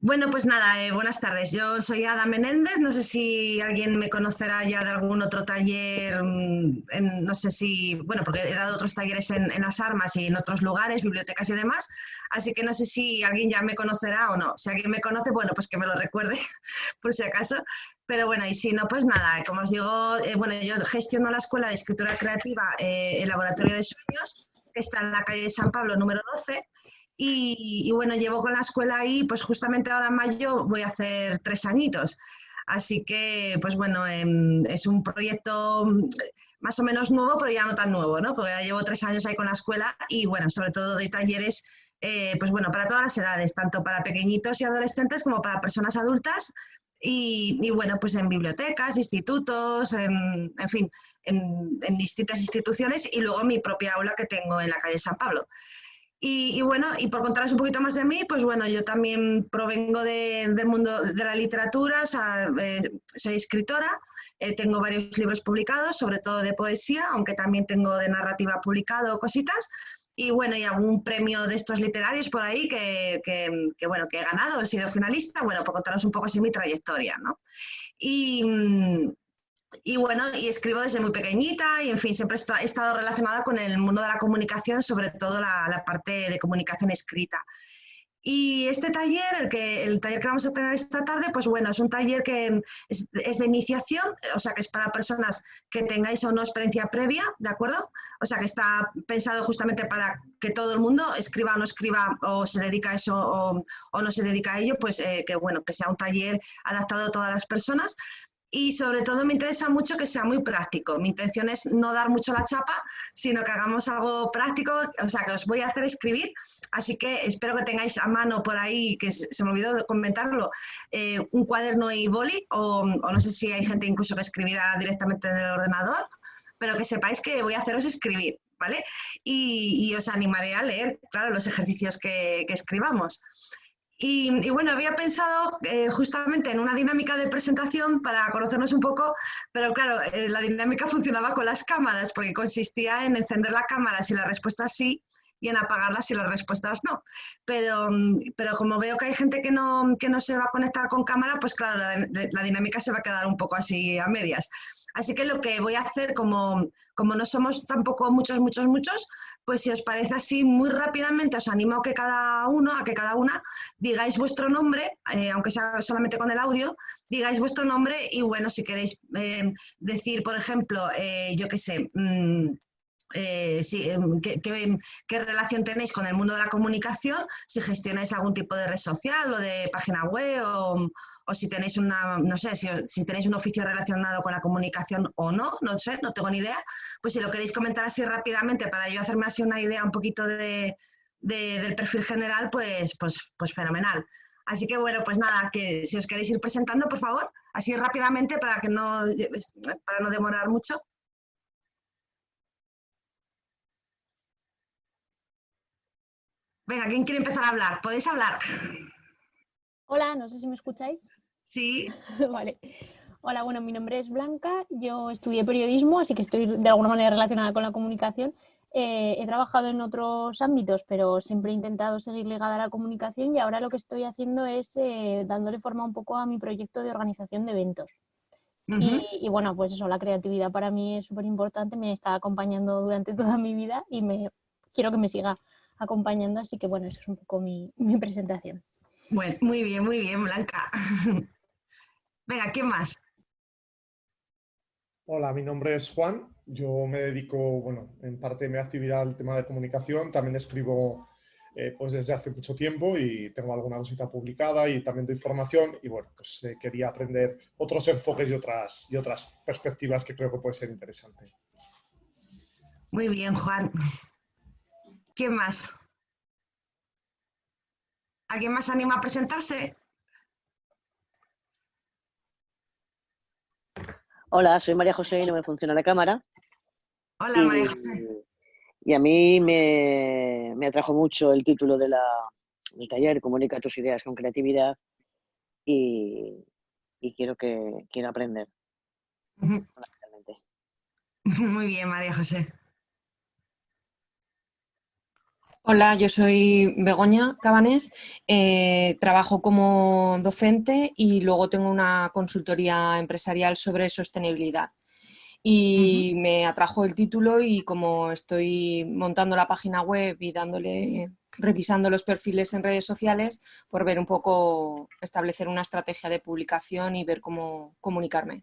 Bueno, pues nada, buenas tardes. Yo soy Ada Menéndez. No sé si alguien me conocerá ya de algún otro taller, no sé si, bueno, porque he dado otros talleres en las armas y en otros lugares, bibliotecas y demás, así que no sé si alguien ya me conocerá o no. Si alguien me conoce, bueno, pues que me lo recuerde por si acaso. Pero bueno, y si no, pues nada, como os digo, bueno, yo gestiono la Escuela de Escritura Creativa, el Laboratorio de Sueños, que está en la calle San Pablo número 12. Y bueno, llevo con la escuela ahí, pues justamente ahora en mayo voy a hacer 3 añitos. Así que, pues bueno, es un proyecto más o menos nuevo, pero ya no tan nuevo, ¿no? Porque ya llevo 3 años ahí con la escuela y bueno, sobre todo doy talleres, pues bueno, para todas las edades, tanto para pequeñitos y adolescentes como para personas adultas. Y bueno, pues en bibliotecas, institutos, en fin, en distintas instituciones y luego mi propia aula que tengo en la calle San Pablo. Y bueno, y por contaros un poquito más de mí, pues bueno, yo también provengo del mundo de la literatura, o sea, soy escritora, tengo varios libros publicados, sobre todo de poesía, aunque también tengo de narrativa publicado cositas, y bueno, y algún premio de estos literarios por ahí bueno, que he ganado, he sido finalista, bueno, por contaros un poco así mi trayectoria, ¿no? Y, y bueno, y escribo desde muy pequeñita y en fin, siempre he estado relacionada con el mundo de la comunicación, sobre todo la parte de comunicación escrita. Y este taller, el taller que vamos a tener esta tarde, pues bueno, es un taller que es de iniciación, o sea que es para personas que tengáis o no experiencia previa, ¿de acuerdo? O sea que está pensado justamente para que todo el mundo escriba o no escriba o se dedica a eso o no se dedica a ello, pues que bueno, que sea un taller adaptado a todas las personas y sobre todo me interesa mucho que sea muy práctico. Mi intención es no dar mucho la chapa, sino que hagamos algo práctico, o sea, que os voy a hacer escribir, así que espero que tengáis a mano por ahí, que se me olvidó comentarlo, un cuaderno y boli, o no sé si hay gente incluso que escribirá directamente en el ordenador, pero que sepáis que voy a haceros escribir, ¿vale? Y os animaré a leer, claro, los ejercicios que escribamos. Y bueno, había pensado justamente en una dinámica de presentación para conocernos un poco, pero claro, la dinámica funcionaba con las cámaras, porque consistía en encender la cámara si las respuestas sí y en apagarla si las respuestas no. Pero como veo que hay gente que no se va a conectar con cámara, pues claro, la dinámica se va a quedar un poco así a medias. Así que lo que voy a hacer, como no somos tampoco muchos, pues si os parece así, muy rápidamente os animo a que cada uno, a que cada una digáis vuestro nombre, aunque sea solamente con el audio, digáis vuestro nombre y bueno, si queréis decir, por ejemplo, yo qué sé, sí, qué relación tenéis con el mundo de la comunicación, si gestionáis algún tipo de red social o de página web o si tenéis una, no sé, si tenéis un oficio relacionado con la comunicación o no, no sé, no tengo ni idea, pues si lo queréis comentar así rápidamente para yo hacerme así una idea un poquito del perfil general, pues fenomenal. Así que bueno, pues nada, que si os queréis ir presentando, por favor, así rápidamente para no demorar mucho. Venga, ¿quién quiere empezar a hablar? ¿Podéis hablar? Hola, no sé si me escucháis. Sí. Vale. Hola, bueno, mi nombre es Blanca, yo estudié periodismo, así que estoy de alguna manera relacionada con la comunicación. He trabajado en otros ámbitos, pero siempre he intentado seguir ligada a la comunicación y ahora lo que estoy haciendo es dándole forma un poco a mi proyecto de organización de eventos. Y bueno, pues eso, la creatividad para mí es súper importante, me está acompañando durante toda mi vida y quiero que me siga acompañando, así que bueno, eso es un poco mi presentación. Bueno, muy bien, Blanca. Venga, ¿quién más? Hola, mi nombre es Juan. Yo me dedico, bueno, en parte de mi actividad al tema de comunicación. También escribo pues desde hace mucho tiempo y tengo alguna cosita publicada y también doy formación. Y bueno, pues quería aprender otros enfoques y otras perspectivas que creo que puede ser interesante. Muy bien, Juan. ¿Quién más? ¿Alguien más anima a presentarse? Hola, soy María José y no me funciona la cámara. Hola, María José. Y, y a mí me atrajo mucho el título del taller, Comunica tus ideas con creatividad, y, y quiero aprender, fundamentalmente. Muy bien, María José. Hola, yo soy Begoña Cabanés, trabajo como docente y luego tengo una consultoría empresarial sobre sostenibilidad. Y me atrajo el título y como estoy montando la página web y revisando los perfiles en redes sociales, por ver un poco, establecer una estrategia de publicación y ver cómo comunicarme.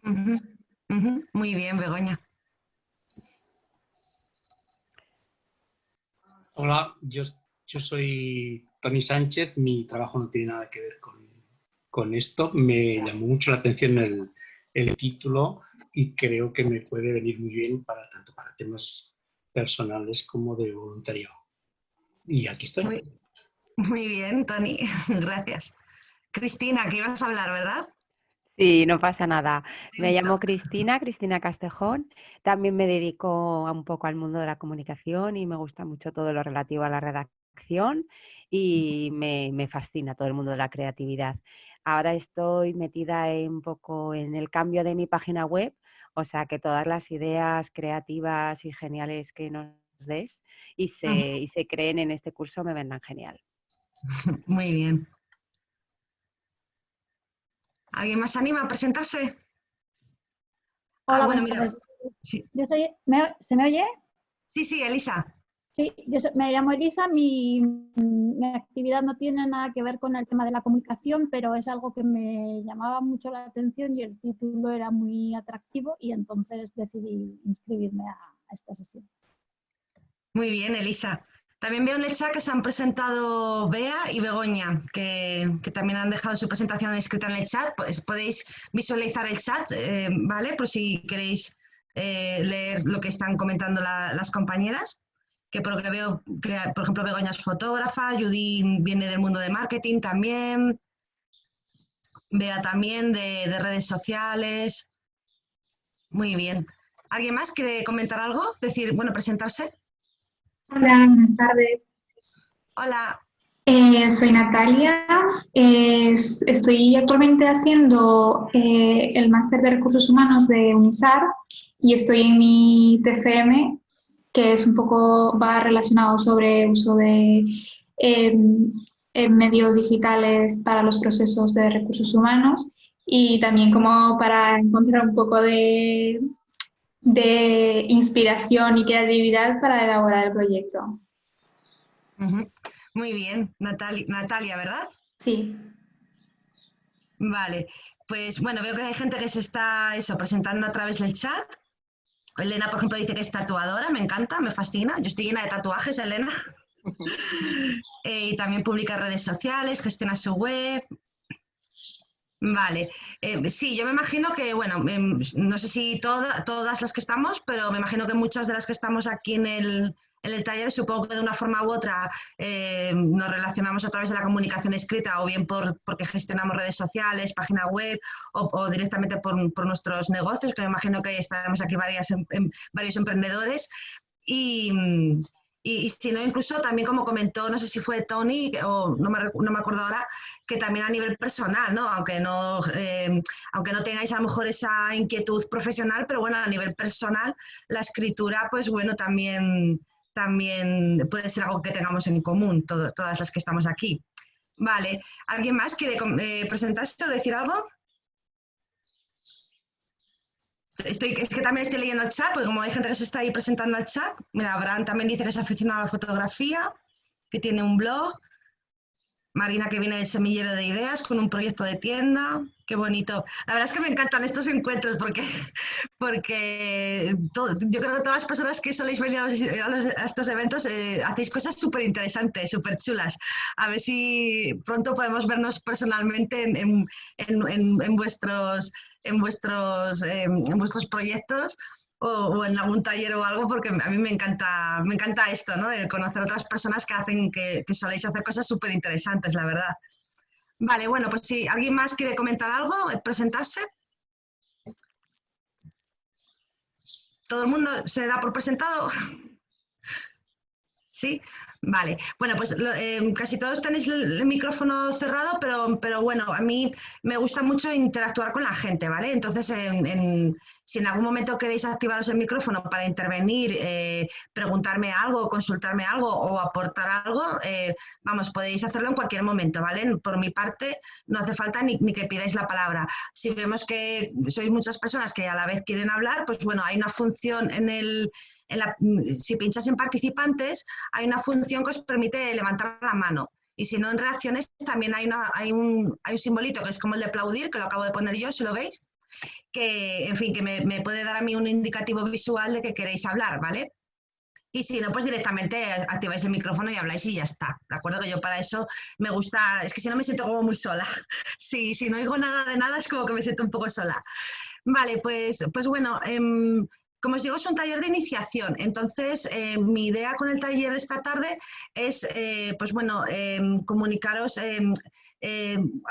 Muy bien, Begoña. Hola, yo soy Tony Sánchez, mi trabajo no tiene nada que ver con esto. Me llamó mucho la atención el título y creo que me puede venir muy bien tanto para temas personales como de voluntariado. Y aquí estoy. Muy bien, Tony, gracias. Cristina, que ibas a hablar, ¿verdad? Sí, no pasa nada. Me Listo. llamo Cristina Castejón. También me dedico un poco al mundo de la comunicación y me gusta mucho todo lo relativo a la redacción y me fascina todo el mundo de la creatividad. Ahora estoy metida un poco en el cambio de mi página web, o sea que todas las ideas creativas y geniales que nos des y se creen en este curso me vendrán genial. Muy bien. ¿Alguien más anima a presentarse? Hola, bueno, buenas mira. tardes. Sí. Yo soy, ¿se me oye? Sí, Elisa. Sí, me llamo Elisa. Mi actividad no tiene nada que ver con el tema de la comunicación, pero es algo que me llamaba mucho la atención y el título era muy atractivo y entonces decidí inscribirme a esta sesión. Muy bien, Elisa. También veo en el chat que se han presentado Bea y Begoña, que también han dejado su presentación escrita en el chat. Podéis visualizar el chat, ¿vale? Por si queréis leer lo que están comentando las compañeras. Que por lo que veo, que, por ejemplo, Begoña es fotógrafa, Judy viene del mundo de marketing también, Bea también de redes sociales. Muy bien. ¿Alguien más quiere comentar algo? Presentarse. Hola, buenas tardes. Hola. Soy Natalia. Estoy actualmente haciendo el máster de recursos humanos de UNISAR y estoy en mi TFM, que es un poco, va relacionado sobre uso de medios digitales para los procesos de recursos humanos y también como para encontrar un poco de inspiración y creatividad para elaborar el proyecto. Muy bien, Natalia, ¿verdad? Sí. Vale, pues bueno, veo que hay gente que se está presentando a través del chat. Elena, por ejemplo, dice que es tatuadora, me encanta, me fascina. Yo estoy llena de tatuajes, Elena. Y también publica en redes sociales, gestiona su web. Vale, sí, yo me imagino que, bueno, no sé si todas las que estamos, pero me imagino que muchas de las que estamos aquí en el taller, supongo que de una forma u otra nos relacionamos a través de la comunicación escrita o bien porque gestionamos redes sociales, página web o directamente por nuestros negocios, que me imagino que estaremos aquí varios emprendedores. Y si no, incluso también como comentó, no sé si fue Tony o no me acuerdo ahora, que también a nivel personal, ¿no? Aunque no tengáis a lo mejor esa inquietud profesional, pero bueno, a nivel personal, la escritura, pues bueno, también puede ser algo que tengamos en común, todas las que estamos aquí. Vale, ¿alguien más quiere presentarse o decir algo? Es que también estoy leyendo el chat, porque como hay gente que se está ahí presentando al chat, mira, Abraham también dice que es aficionado a la fotografía, que tiene un blog, Marina que viene del semillero de ideas con un proyecto de tienda, qué bonito. La verdad es que me encantan estos encuentros porque yo creo que todas las personas que soléis venir a estos eventos hacéis cosas súper interesantes, súper chulas. A ver si pronto podemos vernos personalmente en vuestros proyectos o en algún taller o algo, porque a mí me encanta esto, ¿no? El conocer otras personas que hacen que soléis hacer cosas súper interesantes, la verdad. Vale, bueno, pues si alguien más quiere comentar algo, presentarse. ¿Todo el mundo se da por presentado? ¿Sí? Vale. Bueno, pues casi todos tenéis el micrófono cerrado, pero bueno, a mí me gusta mucho interactuar con la gente, ¿vale? Entonces, Si en algún momento queréis activaros el micrófono para intervenir, preguntarme algo, consultarme algo o aportar algo, vamos, podéis hacerlo en cualquier momento, ¿vale? Por mi parte, no hace falta ni que pidáis la palabra. Si vemos que sois muchas personas que a la vez quieren hablar, pues bueno, hay una función si pinchas en participantes, hay una función que os permite levantar la mano. Y si no, en reacciones también hay un simbolito que es como el de aplaudir, que lo acabo de poner yo, si lo veis, que, en fin, que me puede dar a mí un indicativo visual de que queréis hablar, ¿vale? Y si no, pues directamente activáis el micrófono y habláis y ya está, ¿de acuerdo? Que yo para eso me gusta, es que si no me siento como muy sola. Si no oigo nada de nada es como que me siento un poco sola. Vale, pues bueno, como os digo, es un taller de iniciación. Entonces, mi idea con el taller de esta tarde es, pues bueno, comunicaros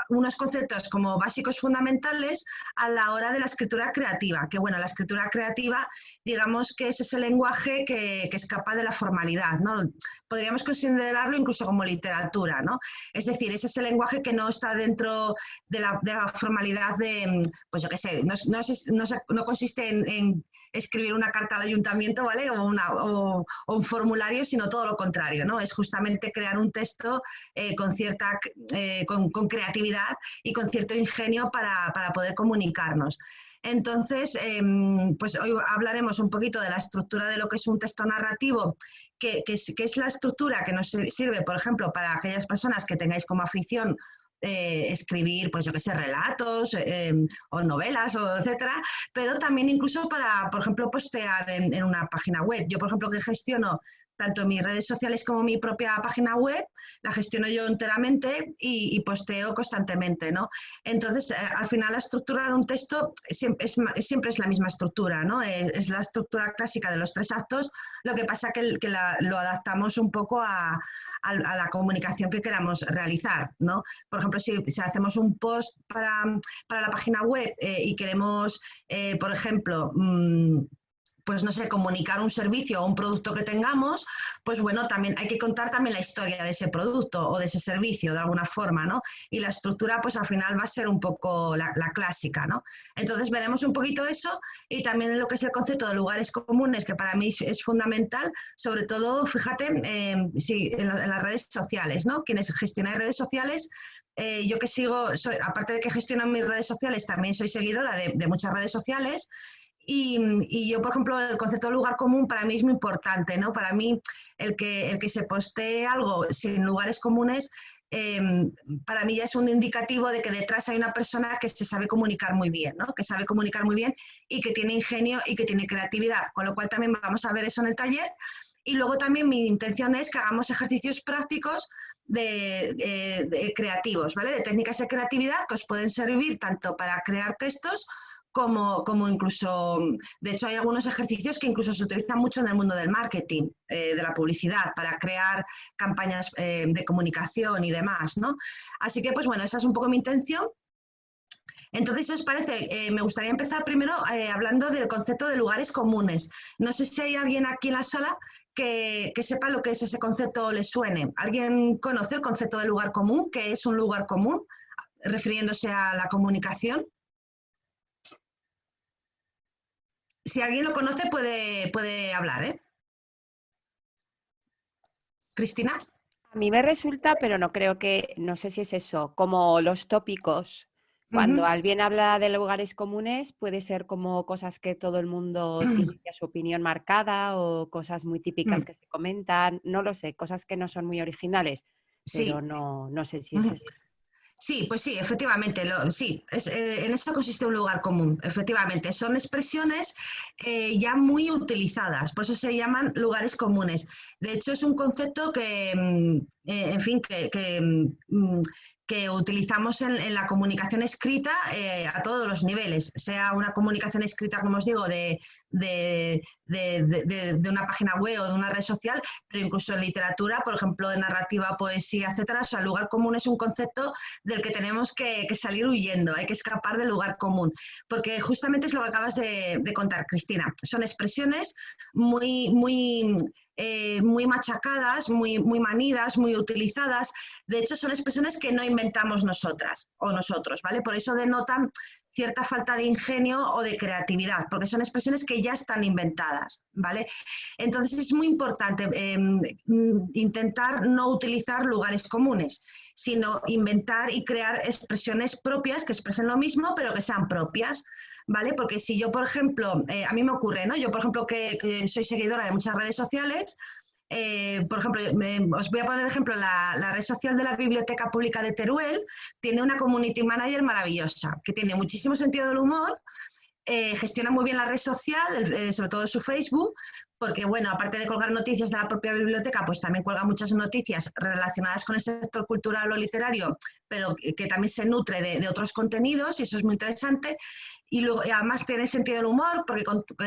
unos conceptos como básicos fundamentales a la hora de la escritura creativa. Que bueno, la escritura creativa, digamos que es ese lenguaje que escapa de la formalidad, ¿no? Podríamos considerarlo incluso como literatura, ¿no? Es decir, es ese lenguaje que no está dentro de la formalidad de, pues yo qué sé, no consiste en escribir una carta al ayuntamiento, ¿vale? O un formulario, sino todo lo contrario, ¿no? Es justamente crear un texto con creatividad y con cierto ingenio para poder comunicarnos. Entonces, pues hoy hablaremos un poquito de la estructura de lo que es un texto narrativo, que es la estructura que nos sirve, por ejemplo, para aquellas personas que tengáis como afición escribir, pues yo qué sé, relatos o novelas, etcétera, pero también incluso para, por ejemplo, postear en una página web. Yo, por ejemplo, que gestiono tanto mis redes sociales como mi propia página web, la gestiono yo enteramente y posteo constantemente, ¿no? Entonces, al final la estructura de un texto siempre es la misma estructura, ¿no? Es la estructura clásica de los 3 actos, lo que pasa que lo adaptamos un poco a la comunicación que queramos realizar, ¿no? Por ejemplo, si hacemos un post para la página web y queremos, por ejemplo, pues no sé, comunicar un servicio o un producto que tengamos, pues bueno, también hay que contar también la historia de ese producto o de ese servicio de alguna forma, ¿no? Y la estructura, pues al final va a ser un poco la clásica, ¿no? Entonces veremos un poquito eso y también lo que es el concepto de lugares comunes, que para mí es fundamental, sobre todo, fíjate, en las redes sociales, ¿no? Quienes gestionan redes sociales, yo que sigo, aparte de que gestiono mis redes sociales, también soy seguidora de muchas redes sociales. Y yo, por ejemplo, el concepto de lugar común para mí es muy importante, ¿no? Para mí, el que se postee algo sin lugares comunes, para mí ya es un indicativo de que detrás hay una persona que se sabe comunicar muy bien, ¿no? Que sabe comunicar muy bien y que tiene ingenio y que tiene creatividad, con lo cual también vamos a ver eso en el taller. Y luego también mi intención es que hagamos ejercicios prácticos de creativos, ¿vale? De técnicas de creatividad que os pueden servir tanto para crear textos como incluso, de hecho hay algunos ejercicios que incluso se utilizan mucho en el mundo del marketing, de la publicidad, para crear campañas de comunicación y demás, ¿no? Así que, pues bueno, esa es un poco mi intención. Entonces, si os parece, me gustaría empezar primero hablando del concepto de lugares comunes. No sé si hay alguien aquí en la sala que sepa lo que es ese concepto o le suene. ¿Alguien conoce el concepto de lugar común? ¿Qué es un lugar común? Refiriéndose a la comunicación. Si alguien lo conoce, puede hablar, ¿eh? ¿Cristina? A mí me resulta, pero no sé si es eso, como los tópicos. Cuando alguien habla de lugares comunes, puede ser como cosas que todo el mundo tiene ya su opinión marcada o cosas muy típicas que se comentan, no lo sé, cosas que no son muy originales, pero Sí. no sé si es eso. Sí, pues sí, efectivamente, en eso consiste un lugar común, efectivamente. Son expresiones ya muy utilizadas, por eso se llaman lugares comunes. De hecho, es un concepto que, en fin, que utilizamos en la comunicación escrita a todos los niveles, sea una comunicación escrita, como os digo, de una página web o de una red social, pero incluso en literatura, por ejemplo, en narrativa, poesía, etcétera. O sea, el lugar común es un concepto del que tenemos que salir huyendo, hay que escapar del lugar común, porque justamente es lo que acabas de contar, Cristina. Son expresiones muy muy machacadas, muy manidas, muy utilizadas. De hecho, son expresiones que no inventamos nosotras o nosotros, ¿vale? Por eso denotan cierta falta de ingenio o de creatividad, porque son expresiones que ya están inventadas, ¿vale? Entonces es muy importante intentar no utilizar lugares comunes, sino inventar y crear expresiones propias que expresen lo mismo, pero que sean propias, ¿vale? Porque si yo, por ejemplo, a mí me ocurre, ¿no? Yo, por ejemplo, que soy seguidora de muchas redes sociales, por ejemplo, os voy a poner de ejemplo la red social de la Biblioteca Pública de Teruel, tiene una community manager maravillosa, que tiene muchísimo sentido del humor, gestiona muy bien la red social, sobre todo su Facebook, porque, bueno, aparte de colgar noticias de la propia biblioteca, pues también cuelga muchas noticias relacionadas con el sector cultural o literario, pero que también se nutre de otros contenidos, y eso es muy interesante. Y luego, además tiene sentido del humor, porque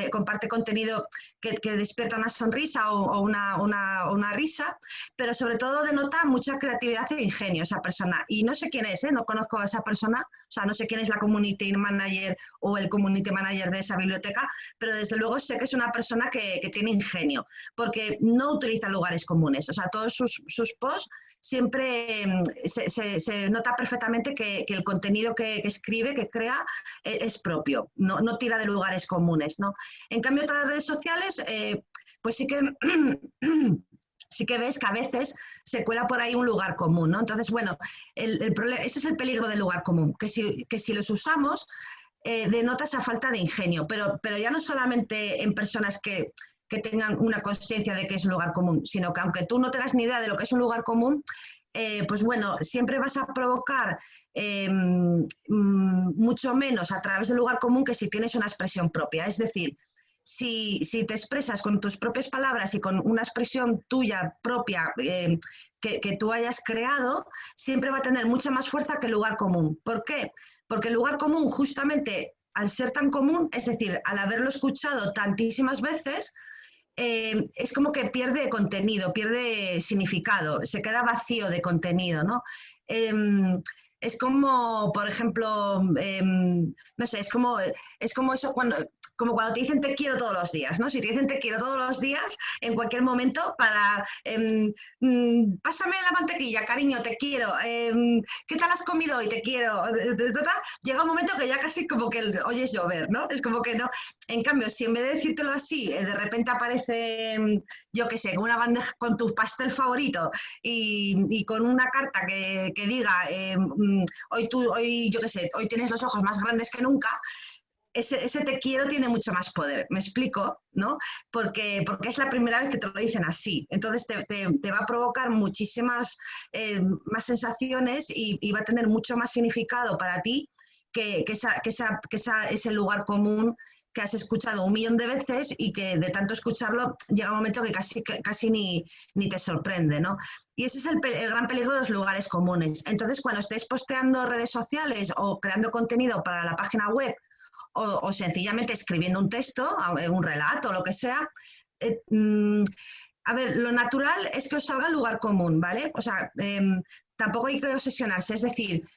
comparte contenido que despierta una sonrisa o una risa, pero sobre todo denota mucha creatividad e ingenio esa persona. Y no sé quién es, no conozco a esa persona, o sea, no sé quién es la community manager o el community manager de esa biblioteca, pero desde luego sé que es una persona que tiene ingenio, porque no utiliza lugares comunes. O sea, todos sus posts siempre se nota perfectamente que el contenido que escribe, que crea, es propio, no tira de lugares comunes, ¿no? En cambio, otras redes sociales, pues sí que sí que ves que a veces se cuela por ahí un lugar común, ¿no? Entonces, bueno, ese es el peligro del lugar común, que si los usamos, denota esa falta de ingenio, pero ya no solamente en personas que tengan una consciencia de que es un lugar común, sino que aunque tú no tengas ni idea de lo que es un lugar común, pues bueno, siempre vas a provocar mucho menos a través del lugar común que si tienes una expresión propia. Es decir, si te expresas con tus propias palabras y con una expresión tuya propia que tú hayas creado, siempre va a tener mucha más fuerza que el lugar común. ¿Por qué? Porque el lugar común, justamente al ser tan común, es decir, al haberlo escuchado tantísimas veces, es como que pierde contenido, pierde significado, se queda vacío de contenido, ¿no? Es como, por ejemplo, no sé, es como eso como cuando te dicen te quiero todos los días, ¿no? Si te dicen te quiero todos los días, en cualquier momento, pásame la mantequilla, cariño, te quiero, ¿qué tal has comido hoy? Te quiero. Llega un momento que ya casi como que oyes llover, ¿no? Es como que no. En cambio, si en vez de decírtelo así, de repente aparece, yo qué sé, una bandeja con tu pastel favorito y con una carta que diga, hoy, yo qué sé, hoy tienes los ojos más grandes que nunca, ese te quiero tiene mucho más poder, ¿me explico? ¿No? Porque es la primera vez que te lo dicen así, entonces te va a provocar muchísimas más sensaciones y va a tener mucho más significado para ti que ese lugar común que has escuchado 1.000.000 de veces y que de tanto escucharlo llega un momento que casi ni te sorprende, ¿no? Y ese es el gran peligro de los lugares comunes. Entonces, cuando estéis posteando redes sociales o creando contenido para la página web o sencillamente escribiendo un texto, un relato, lo que sea, a ver, lo natural es que os salga el lugar común, ¿vale? O sea, tampoco hay que obsesionarse, es decir,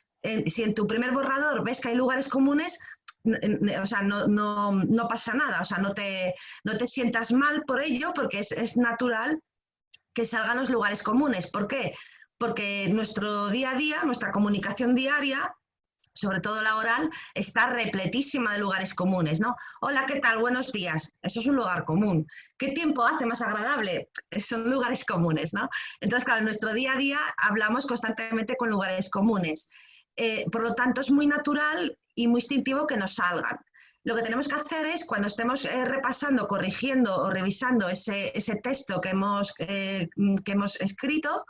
si en tu primer borrador ves que hay lugares comunes, o sea, no pasa nada, o sea, no te sientas mal por ello, porque es natural que salgan los lugares comunes. ¿Por qué? Porque nuestro día a día, nuestra comunicación diaria, sobre todo la oral, está repletísima de lugares comunes, ¿no? Hola, ¿qué tal? Buenos días. Eso es un lugar común. ¿Qué tiempo hace más agradable? Son lugares comunes, ¿no? Entonces, claro, en nuestro día a día hablamos constantemente con lugares comunes. Por lo tanto, es muy natural y muy instintivo que nos salgan. Lo que tenemos que hacer es, cuando estemos repasando, corrigiendo o revisando ese texto que hemos escrito,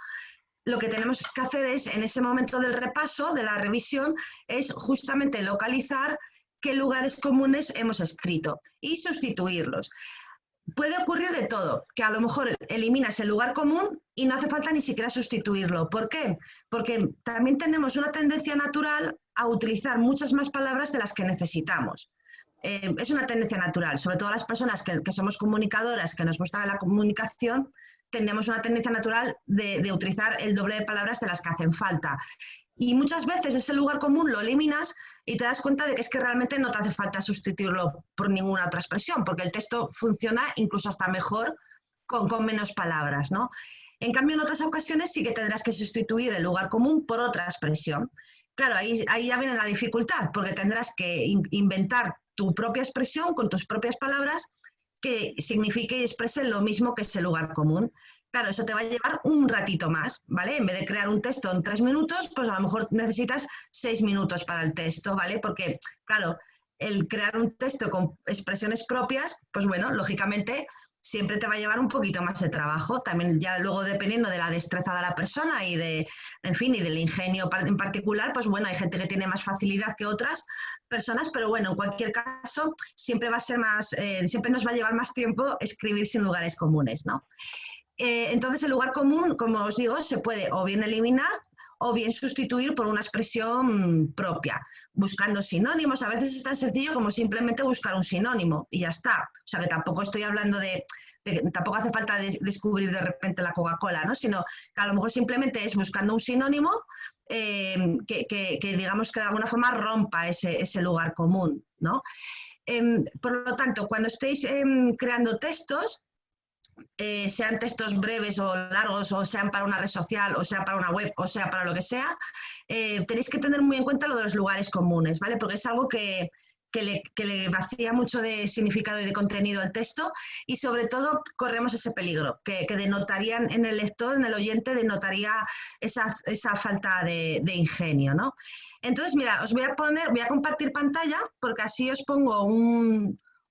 lo que tenemos que hacer es, en ese momento del repaso, de la revisión, es justamente localizar qué lugares comunes hemos escrito y sustituirlos. Puede ocurrir de todo, que a lo mejor eliminas el lugar común y no hace falta ni siquiera sustituirlo. ¿Por qué? Porque también tenemos una tendencia natural a utilizar muchas más palabras de las que necesitamos. Es una tendencia natural, sobre todo las personas que somos comunicadoras, que nos gusta la comunicación, tenemos una tendencia natural de utilizar el doble de palabras de las que hacen falta. Y muchas veces ese lugar común lo eliminas y te das cuenta de que es que realmente no te hace falta sustituirlo por ninguna otra expresión, porque el texto funciona incluso hasta mejor con menos palabras, ¿no? En cambio, en otras ocasiones sí que tendrás que sustituir el lugar común por otra expresión. Claro, ahí ya viene la dificultad, porque tendrás que inventar tu propia expresión con tus propias palabras que signifique y exprese lo mismo que ese lugar común. Claro, eso te va a llevar un ratito más, ¿vale? En vez de crear un texto en 3 minutos, pues a lo mejor necesitas 6 minutos para el texto, ¿vale? Porque, claro, el crear un texto con expresiones propias, pues bueno, lógicamente siempre te va a llevar un poquito más de trabajo. También ya luego dependiendo de la destreza de la persona y de, en fin, y del ingenio en particular, pues bueno, hay gente que tiene más facilidad que otras personas, pero bueno, en cualquier caso, siempre va a ser más, siempre nos va a llevar más tiempo escribir sin lugares comunes, ¿no? Entonces el lugar común, como os digo, se puede o bien eliminar o bien sustituir por una expresión propia, buscando sinónimos. A veces es tan sencillo como simplemente buscar un sinónimo y ya está. O sea que tampoco estoy hablando tampoco hace falta descubrir de repente la Coca-Cola, ¿no? Sino que a lo mejor simplemente es buscando un sinónimo que digamos que de alguna forma rompa ese lugar común, ¿no? Por lo tanto, cuando estéis creando textos, sean textos breves o largos, o sean para una red social, o sea para una web, o sea para lo que sea, tenéis que tener muy en cuenta lo de los lugares comunes, ¿vale? Porque es algo que le vacía mucho de significado y de contenido al texto, y sobre todo corremos ese peligro, que denotarían en el lector, en el oyente, denotaría esa falta de ingenio, ¿no? Entonces, mira, voy a compartir pantalla, porque así os pongo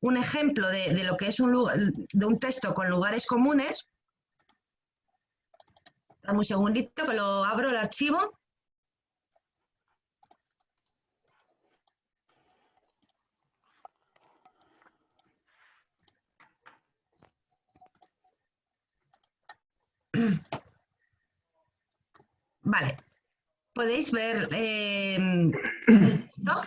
un ejemplo de lo que es de un texto con lugares comunes. Dame un segundito que lo abro el archivo. Vale, podéis ver esto.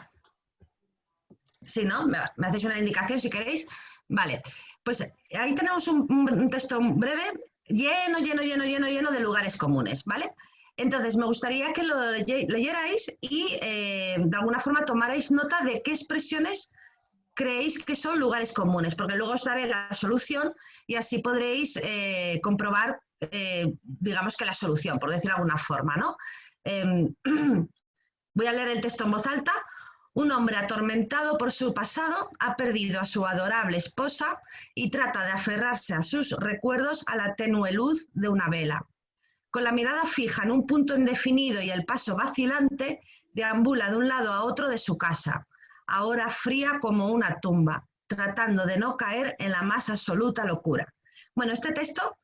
Sí, ¿no? Me hacéis una indicación si queréis. Vale, pues ahí tenemos un texto breve lleno de lugares comunes, ¿vale? Entonces, me gustaría que lo leyerais y de alguna forma tomarais nota de qué expresiones creéis que son lugares comunes, porque luego os daré la solución y así podréis comprobar, digamos que la solución, por decirlo de alguna forma, ¿no? Voy a leer el texto en voz alta. Un hombre atormentado por su pasado ha perdido a su adorable esposa y trata de aferrarse a sus recuerdos a la tenue luz de una vela. Con la mirada fija en un punto indefinido y el paso vacilante, deambula de un lado a otro de su casa, ahora fría como una tumba, tratando de no caer en la más absoluta locura. Bueno, este texto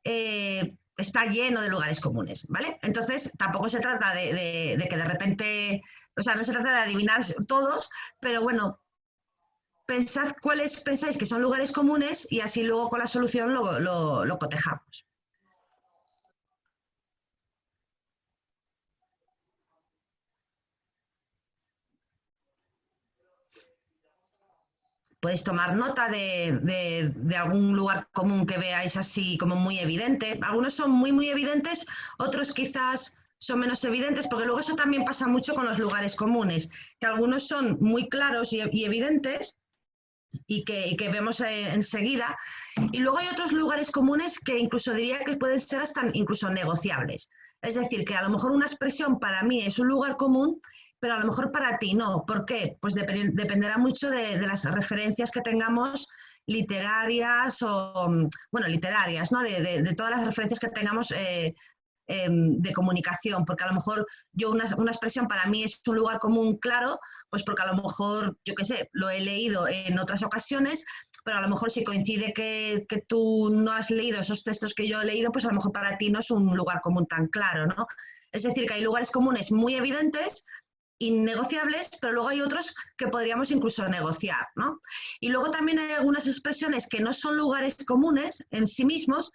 está lleno de lugares comunes, ¿vale? Entonces, tampoco se trata de que de repente... O sea, no se trata de adivinar todos, pero bueno, pensad cuáles pensáis que son lugares comunes y así luego con la solución lo cotejamos. Podéis tomar nota de algún lugar común que veáis así como muy evidente. Algunos son muy evidentes, otros quizás son menos evidentes, porque luego eso también pasa mucho con los lugares comunes, que algunos son muy claros y evidentes y que vemos enseguida, y luego hay otros lugares comunes que incluso diría que pueden ser hasta incluso negociables. Es decir, que a lo mejor una expresión para mí es un lugar común, pero a lo mejor para ti no. ¿Por qué? Pues dependerá mucho de las referencias que tengamos literarias literarias, ¿no? De todas las referencias que tengamos de comunicación, porque a lo mejor una expresión para mí es un lugar común claro, pues porque a lo mejor, yo qué sé, lo he leído en otras ocasiones, pero a lo mejor si coincide que tú no has leído esos textos que yo he leído, pues a lo mejor para ti no es un lugar común tan claro, ¿no? Es decir, que hay lugares comunes muy evidentes, innegociables, pero luego hay otros que podríamos incluso negociar, ¿no? Y luego también hay algunas expresiones que no son lugares comunes en sí mismos,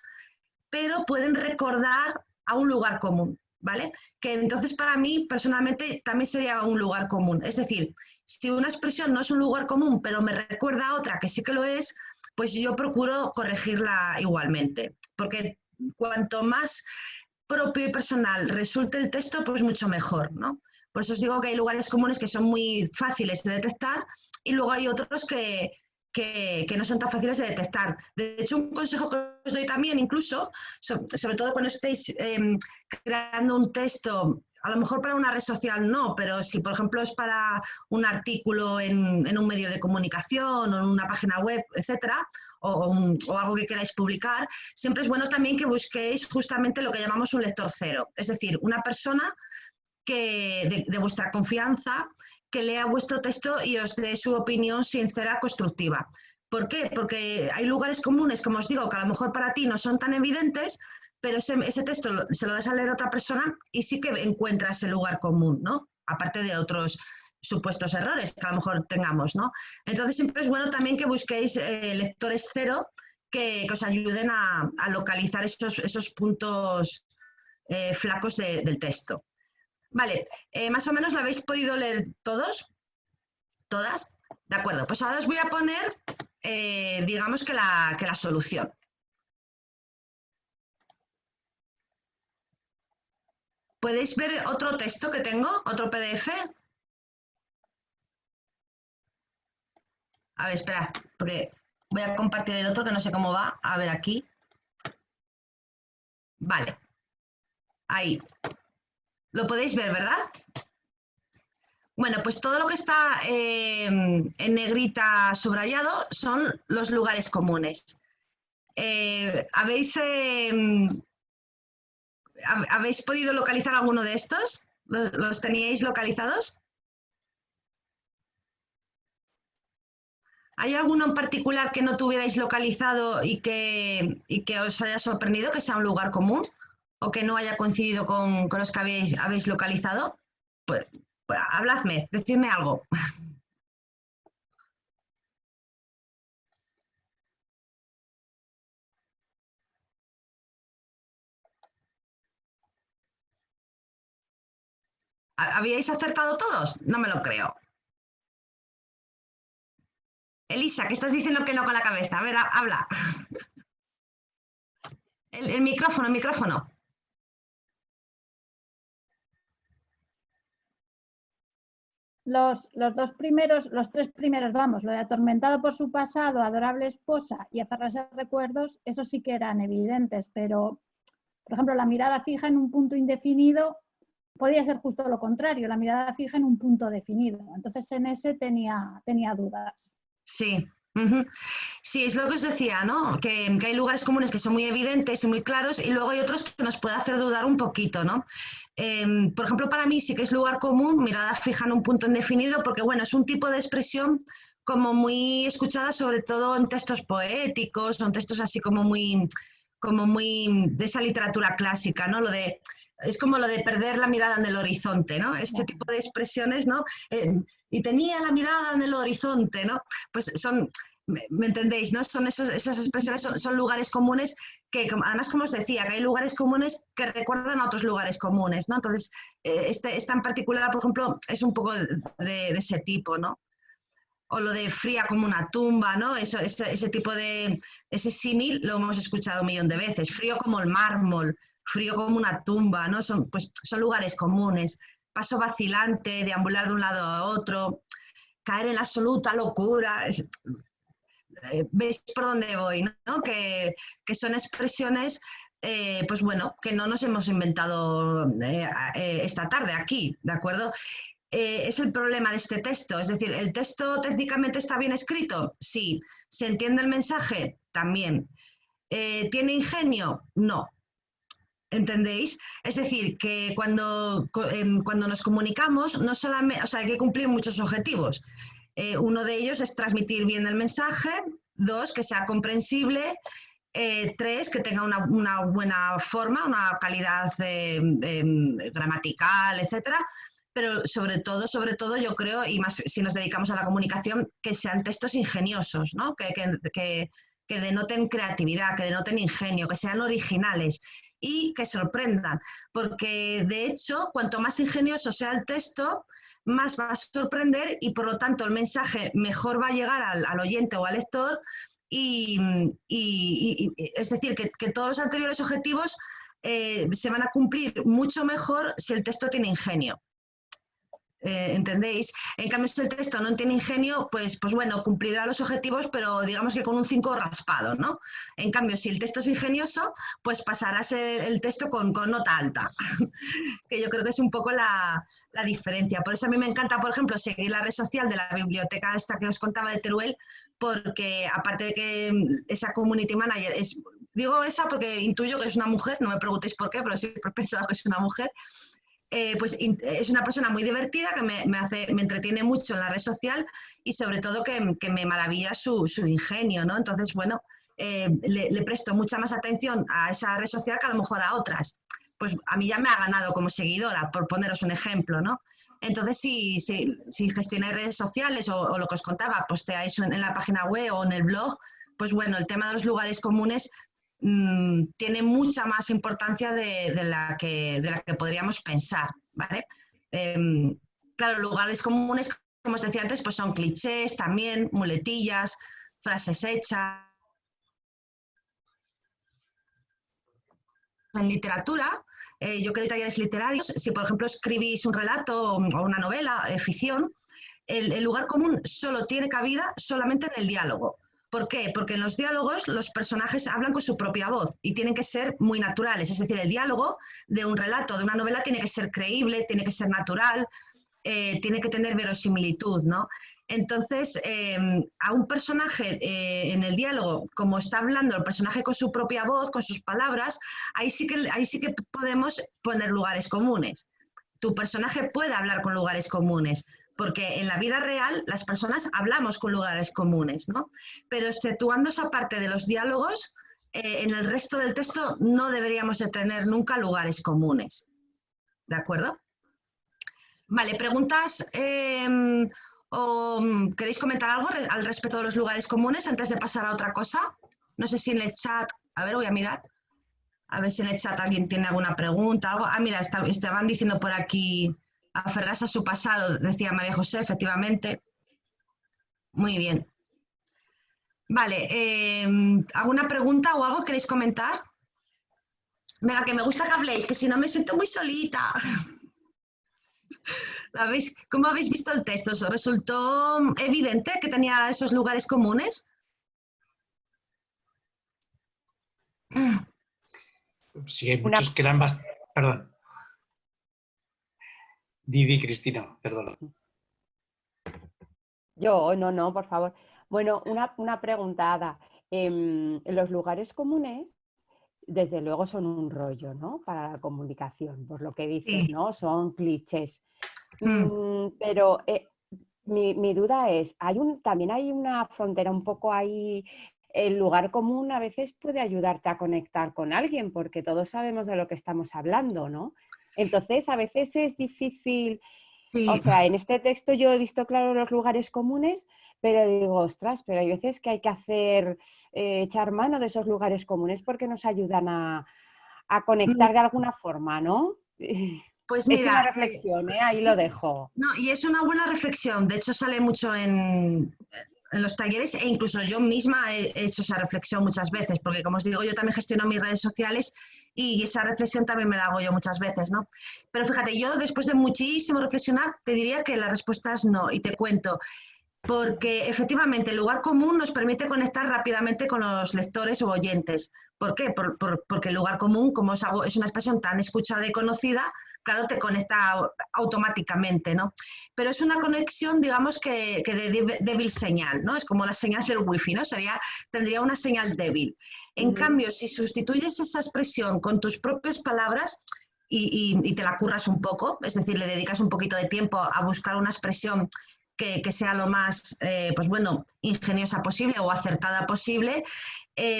pero pueden recordar a un lugar común, ¿vale? Que entonces para mí personalmente también sería un lugar común. Es decir, si una expresión no es un lugar común, pero me recuerda a otra que sí que lo es, pues yo procuro corregirla igualmente, porque cuanto más propio y personal resulte el texto, pues mucho mejor, ¿no? Por eso os digo que hay lugares comunes que son muy fáciles de detectar y luego hay otros que que no son tan fáciles de detectar. De hecho, un consejo que os doy también, incluso, sobre todo cuando estéis creando un texto, a lo mejor para una red social no, pero si por ejemplo es para un artículo en un medio de comunicación o en una página web, etcétera, o algo que queráis publicar, siempre es bueno también que busquéis justamente lo que llamamos un lector cero, es decir, una persona de vuestra confianza que lea vuestro texto y os dé su opinión sincera, constructiva. ¿Por qué? Porque hay lugares comunes, como os digo, que a lo mejor para ti no son tan evidentes, pero ese texto se lo das a leer a otra persona y sí que encuentra ese lugar común, ¿no? Aparte de otros supuestos errores que a lo mejor tengamos, ¿no? Entonces siempre es bueno también que busquéis lectores cero que os ayuden a localizar esos puntos flacos del texto. Vale, más o menos lo habéis podido leer todos, todas, de acuerdo. Pues ahora os voy a poner, digamos que la solución. ¿Podéis ver otro texto que tengo, otro PDF? A ver, esperad, porque voy a compartir el otro que no sé cómo va. A ver aquí. Vale, ahí. Lo podéis ver, ¿verdad? Bueno, pues todo lo que está en negrita subrayado son los lugares comunes. ¿Habéis podido localizar alguno de estos? ¿Los teníais localizados? ¿Hay alguno en particular que no tuvierais localizado y que os haya sorprendido que sea un lugar común? ¿O que no haya coincidido con los que habéis localizado? Pues habladme, decidme algo. ¿Habíais acertado todos? No me lo creo. Elisa, ¿qué estás diciendo que no con la cabeza? A ver, habla. El micrófono, el micrófono. Los tres primeros, vamos, lo de atormentado por su pasado, adorable esposa y aferrarse a recuerdos, eso sí que eran evidentes, pero, por ejemplo, la mirada fija en un punto indefinido podía ser justo lo contrario, la mirada fija en un punto definido. Entonces, en ese tenía dudas. Sí. Sí, es lo que os decía, ¿no? Que hay lugares comunes que son muy evidentes y muy claros y luego hay otros que nos puede hacer dudar un poquito, ¿no? Por ejemplo, para mí sí que es lugar común, mirada fija en un punto indefinido, porque bueno, es un tipo de expresión como muy escuchada, sobre todo en textos poéticos o en textos así como muy de esa literatura clásica, ¿no? Es como lo de perder la mirada en el horizonte, ¿no? Este tipo de expresiones, ¿no? Y tenía la mirada en el horizonte, ¿no? Pues son, ¿me entendéis? ¿No? Son esas expresiones, son lugares comunes que, además, como os decía, que hay lugares comunes que recuerdan a otros lugares comunes, ¿no? Entonces, esta en particular, por ejemplo, es un poco de ese tipo, ¿no? O lo de fría como una tumba, ¿no? Ese tipo de, ese símil lo hemos escuchado un millón de veces, frío como el mármol, frío como una tumba, ¿no? Son lugares comunes. Paso vacilante, deambular de un lado a otro, caer en la absoluta locura. ¿Veis por dónde voy, no? Que son expresiones, pues bueno, que no nos hemos inventado esta tarde aquí, ¿de acuerdo? Es el problema de este texto, es decir, ¿el texto técnicamente está bien escrito? Sí. ¿Se entiende el mensaje? También. ¿Tiene ingenio? No. ¿Entendéis? Es decir, que cuando nos comunicamos, no solamente, o sea, hay que cumplir muchos objetivos. Uno de ellos es transmitir bien el mensaje, 2, que sea comprensible, 3, que tenga una buena forma, una calidad gramatical, etcétera, pero sobre todo yo creo, y más si nos dedicamos a la comunicación, que sean textos ingeniosos, ¿no? Que denoten creatividad, que denoten ingenio, que sean originales y que sorprendan, porque de hecho, cuanto más ingenioso sea el texto, más va a sorprender y por lo tanto el mensaje mejor va a llegar al oyente o al lector y es decir, que todos los anteriores objetivos se van a cumplir mucho mejor si el texto tiene ingenio. ¿entendéis? En cambio, si el texto no tiene ingenio, pues bueno, cumplirá los objetivos, pero digamos que con un 5 raspado, ¿no? En cambio, si el texto es ingenioso, pues pasarás el texto con nota alta, que yo creo que es un poco la diferencia. Por eso a mí me encanta, por ejemplo, seguir la red social de la biblioteca esta que os contaba de Teruel, porque aparte de que esa community manager es, digo esa porque intuyo que es una mujer, no me preguntéis por qué, pero siempre he pensado que es una mujer, pues es una persona muy divertida que me entretiene mucho en la red social y sobre todo que me maravilla su ingenio, ¿no? Entonces, bueno, le presto mucha más atención a esa red social que a lo mejor a otras. Pues a mí ya me ha ganado como seguidora, por poneros un ejemplo, ¿no? Entonces, si gestionáis redes sociales o lo que os contaba, posteáis en la página web o en el blog, pues bueno, el tema de los lugares comunes tiene mucha más importancia de la que podríamos pensar, ¿vale? Claro, lugares comunes, como os decía antes, pues son clichés también, muletillas, frases hechas. En literatura, yo que doy talleres literarios, si por ejemplo escribís un relato o una novela, ficción, el lugar común solo tiene cabida solamente en el diálogo. ¿Por qué? Porque en los diálogos los personajes hablan con su propia voz y tienen que ser muy naturales. Es decir, el diálogo de un relato, de una novela, tiene que ser creíble, tiene que ser natural, tiene que tener verosimilitud, ¿no? Entonces, a un personaje en el diálogo, como está hablando el personaje con su propia voz, con sus palabras, ahí sí que podemos poner lugares comunes. Tu personaje puede hablar con lugares comunes, porque en la vida real las personas hablamos con lugares comunes, ¿no? Pero exceptuando esa parte de los diálogos, en el resto del texto no deberíamos de tener nunca lugares comunes. ¿De acuerdo? Vale, ¿preguntas o queréis comentar algo al respecto de los lugares comunes antes de pasar a otra cosa? No sé si en el chat, a ver, voy a mirar. A ver si en el chat alguien tiene alguna pregunta, algo. Ah, mira, estaban diciendo por aquí, aferrarse a su pasado, decía María José, efectivamente. Muy bien. Vale, ¿alguna pregunta o algo queréis comentar? Venga, que me gusta que habléis, que si no me siento muy solita. ¿Cómo habéis visto el texto? ¿Os resultó evidente que tenía esos lugares comunes? Sí, hay muchos que eran bastante... Perdón. Didi, Cristina, perdón. Yo, no, por favor. Bueno, una preguntada. Los lugares comunes, desde luego, son un rollo, ¿no? Para la comunicación, por lo que dices, ¿no? Son clichés. Pero mi duda es, también hay una frontera un poco ahí. El lugar común a veces puede ayudarte a conectar con alguien, porque todos sabemos de lo que estamos hablando, ¿no? Entonces, a veces es difícil. Sí. O sea, en este texto yo he visto claro los lugares comunes, pero digo, ostras, pero hay veces que hay que echar mano de esos lugares comunes porque nos ayudan a conectar de alguna forma, ¿no? Pues mira, es una reflexión, ahí sí, lo dejo. No, y es una buena reflexión, de hecho sale mucho en los talleres e incluso yo misma he hecho esa reflexión muchas veces, porque como os digo, yo también gestiono mis redes sociales y esa reflexión también me la hago yo muchas veces, ¿no? Pero fíjate, yo después de muchísimo reflexionar te diría que la respuesta es no, y te cuento. Porque efectivamente el lugar común nos permite conectar rápidamente con los lectores o oyentes. ¿Por qué? Porque el lugar común, como es una expresión tan escuchada y conocida, claro, te conecta automáticamente, ¿no? Pero es una conexión, digamos, que de débil señal, ¿no? Es como la señal del wifi, ¿no? Tendría una señal débil. En cambio, si sustituyes esa expresión con tus propias palabras y te la curras un poco, es decir, le dedicas un poquito de tiempo a buscar una expresión que sea lo más, pues bueno, ingeniosa posible o acertada posible,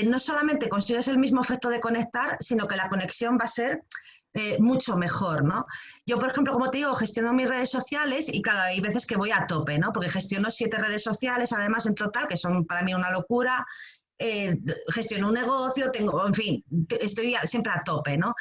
no solamente consigues el mismo efecto de conectar, sino que la conexión va a ser mucho mejor, ¿no? Yo, por ejemplo, como te digo, gestiono mis redes sociales y claro, hay veces que voy a tope, ¿no? Porque gestiono 7 redes sociales, además, en total, que son para mí una locura. Gestiono un negocio, en fin, estoy siempre a tope, ¿no?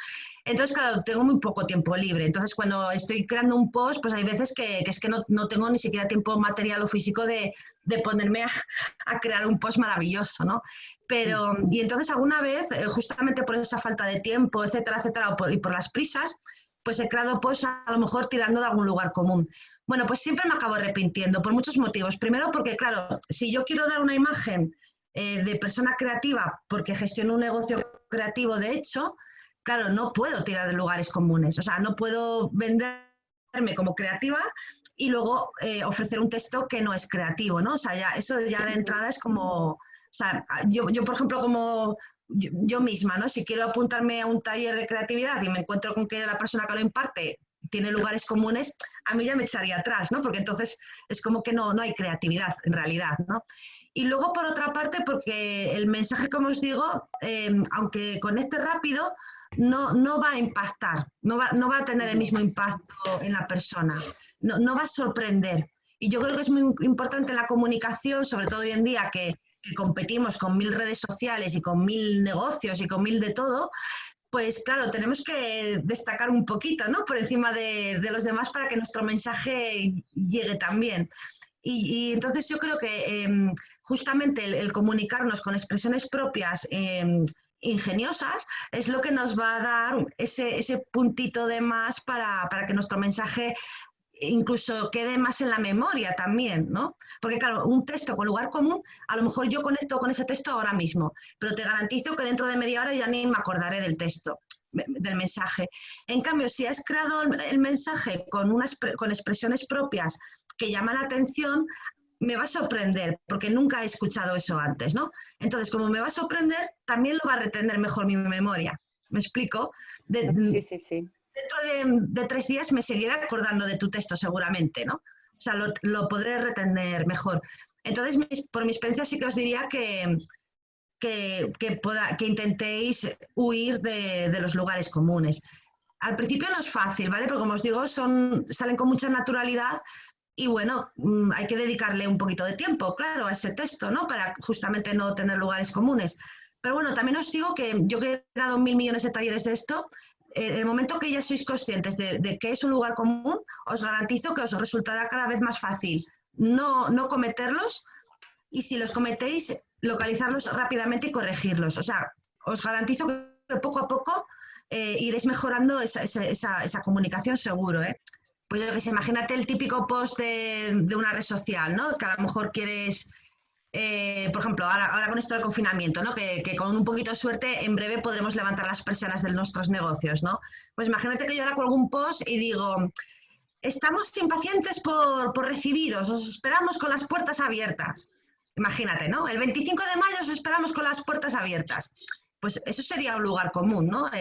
Entonces, claro, tengo muy poco tiempo libre. Entonces, cuando estoy creando un post, pues hay veces que es que no tengo ni siquiera tiempo material o físico de ponerme a crear un post maravilloso, ¿no? Pero, y entonces alguna vez, justamente por esa falta de tiempo, etcétera, etcétera, y por las prisas, pues he creado posts a lo mejor tirando de algún lugar común. Bueno, pues siempre me acabo arrepintiendo por muchos motivos. Primero porque, claro, si yo quiero dar una imagen de persona creativa porque gestiono un negocio creativo de hecho, claro, no puedo tirar de lugares comunes. O sea, no puedo venderme como creativa y luego ofrecer un texto que no es creativo, ¿no? O sea, ya, eso ya de entrada es como... O sea, yo por ejemplo, como yo misma, ¿no? Si quiero apuntarme a un taller de creatividad y me encuentro con que la persona que lo imparte tiene lugares comunes, a mí ya me echaría atrás, ¿no? Porque entonces es como que no hay creatividad en realidad, ¿no? Y luego, por otra parte, porque el mensaje, como os digo, aunque conecte rápido, no va a impactar, no va a tener el mismo impacto en la persona, no va a sorprender. Y yo creo que es muy importante en la comunicación, sobre todo hoy en día que competimos con 1000 redes sociales y con 1000 negocios y con 1000 de todo, pues claro, tenemos que destacar un poquito, ¿no? Por encima de los demás para que nuestro mensaje llegue también. Y entonces yo creo que justamente el comunicarnos con expresiones propias ingeniosas es lo que nos va a dar ese puntito de más para que nuestro mensaje incluso quede más en la memoria también, ¿no? Porque claro, un texto con lugar común, a lo mejor yo conecto con ese texto ahora mismo, pero te garantizo que dentro de media hora ya ni me acordaré del texto, del mensaje. En cambio, si has creado el mensaje con expresiones propias que llaman la atención, me va a sorprender, porque nunca he escuchado eso antes, ¿no? Entonces, como me va a sorprender, también lo va a retener mejor mi memoria. ¿Me explico? Sí. Dentro de 3 días me seguiré acordando de tu texto seguramente, ¿no? O sea, lo podré retener mejor. Entonces, por mi experiencia sí que os diría que intentéis huir de los lugares comunes. Al principio no es fácil, ¿vale? Porque como os digo, salen con mucha naturalidad y bueno, hay que dedicarle un poquito de tiempo, claro, a ese texto, ¿no? Para justamente no tener lugares comunes. Pero bueno, también os digo que yo que he dado 1000 millones de talleres de esto, en el momento que ya sois conscientes de que es un lugar común, os garantizo que os resultará cada vez más fácil no cometerlos y si los cometéis, localizarlos rápidamente y corregirlos. O sea, os garantizo que poco a poco iréis mejorando esa comunicación seguro, ¿eh? Pues yo que sé, imagínate el típico post de una red social, ¿no? Que a lo mejor quieres... por ejemplo, ahora con esto del confinamiento, ¿no? Que con un poquito de suerte en breve podremos levantar las persianas de nuestros negocios, ¿no? Pues imagínate que yo ahora cuelgo un post y digo, estamos impacientes por recibiros, os esperamos con las puertas abiertas. Imagínate, ¿no? El 25 de mayo os esperamos con las puertas abiertas. Pues eso sería un lugar común, ¿no?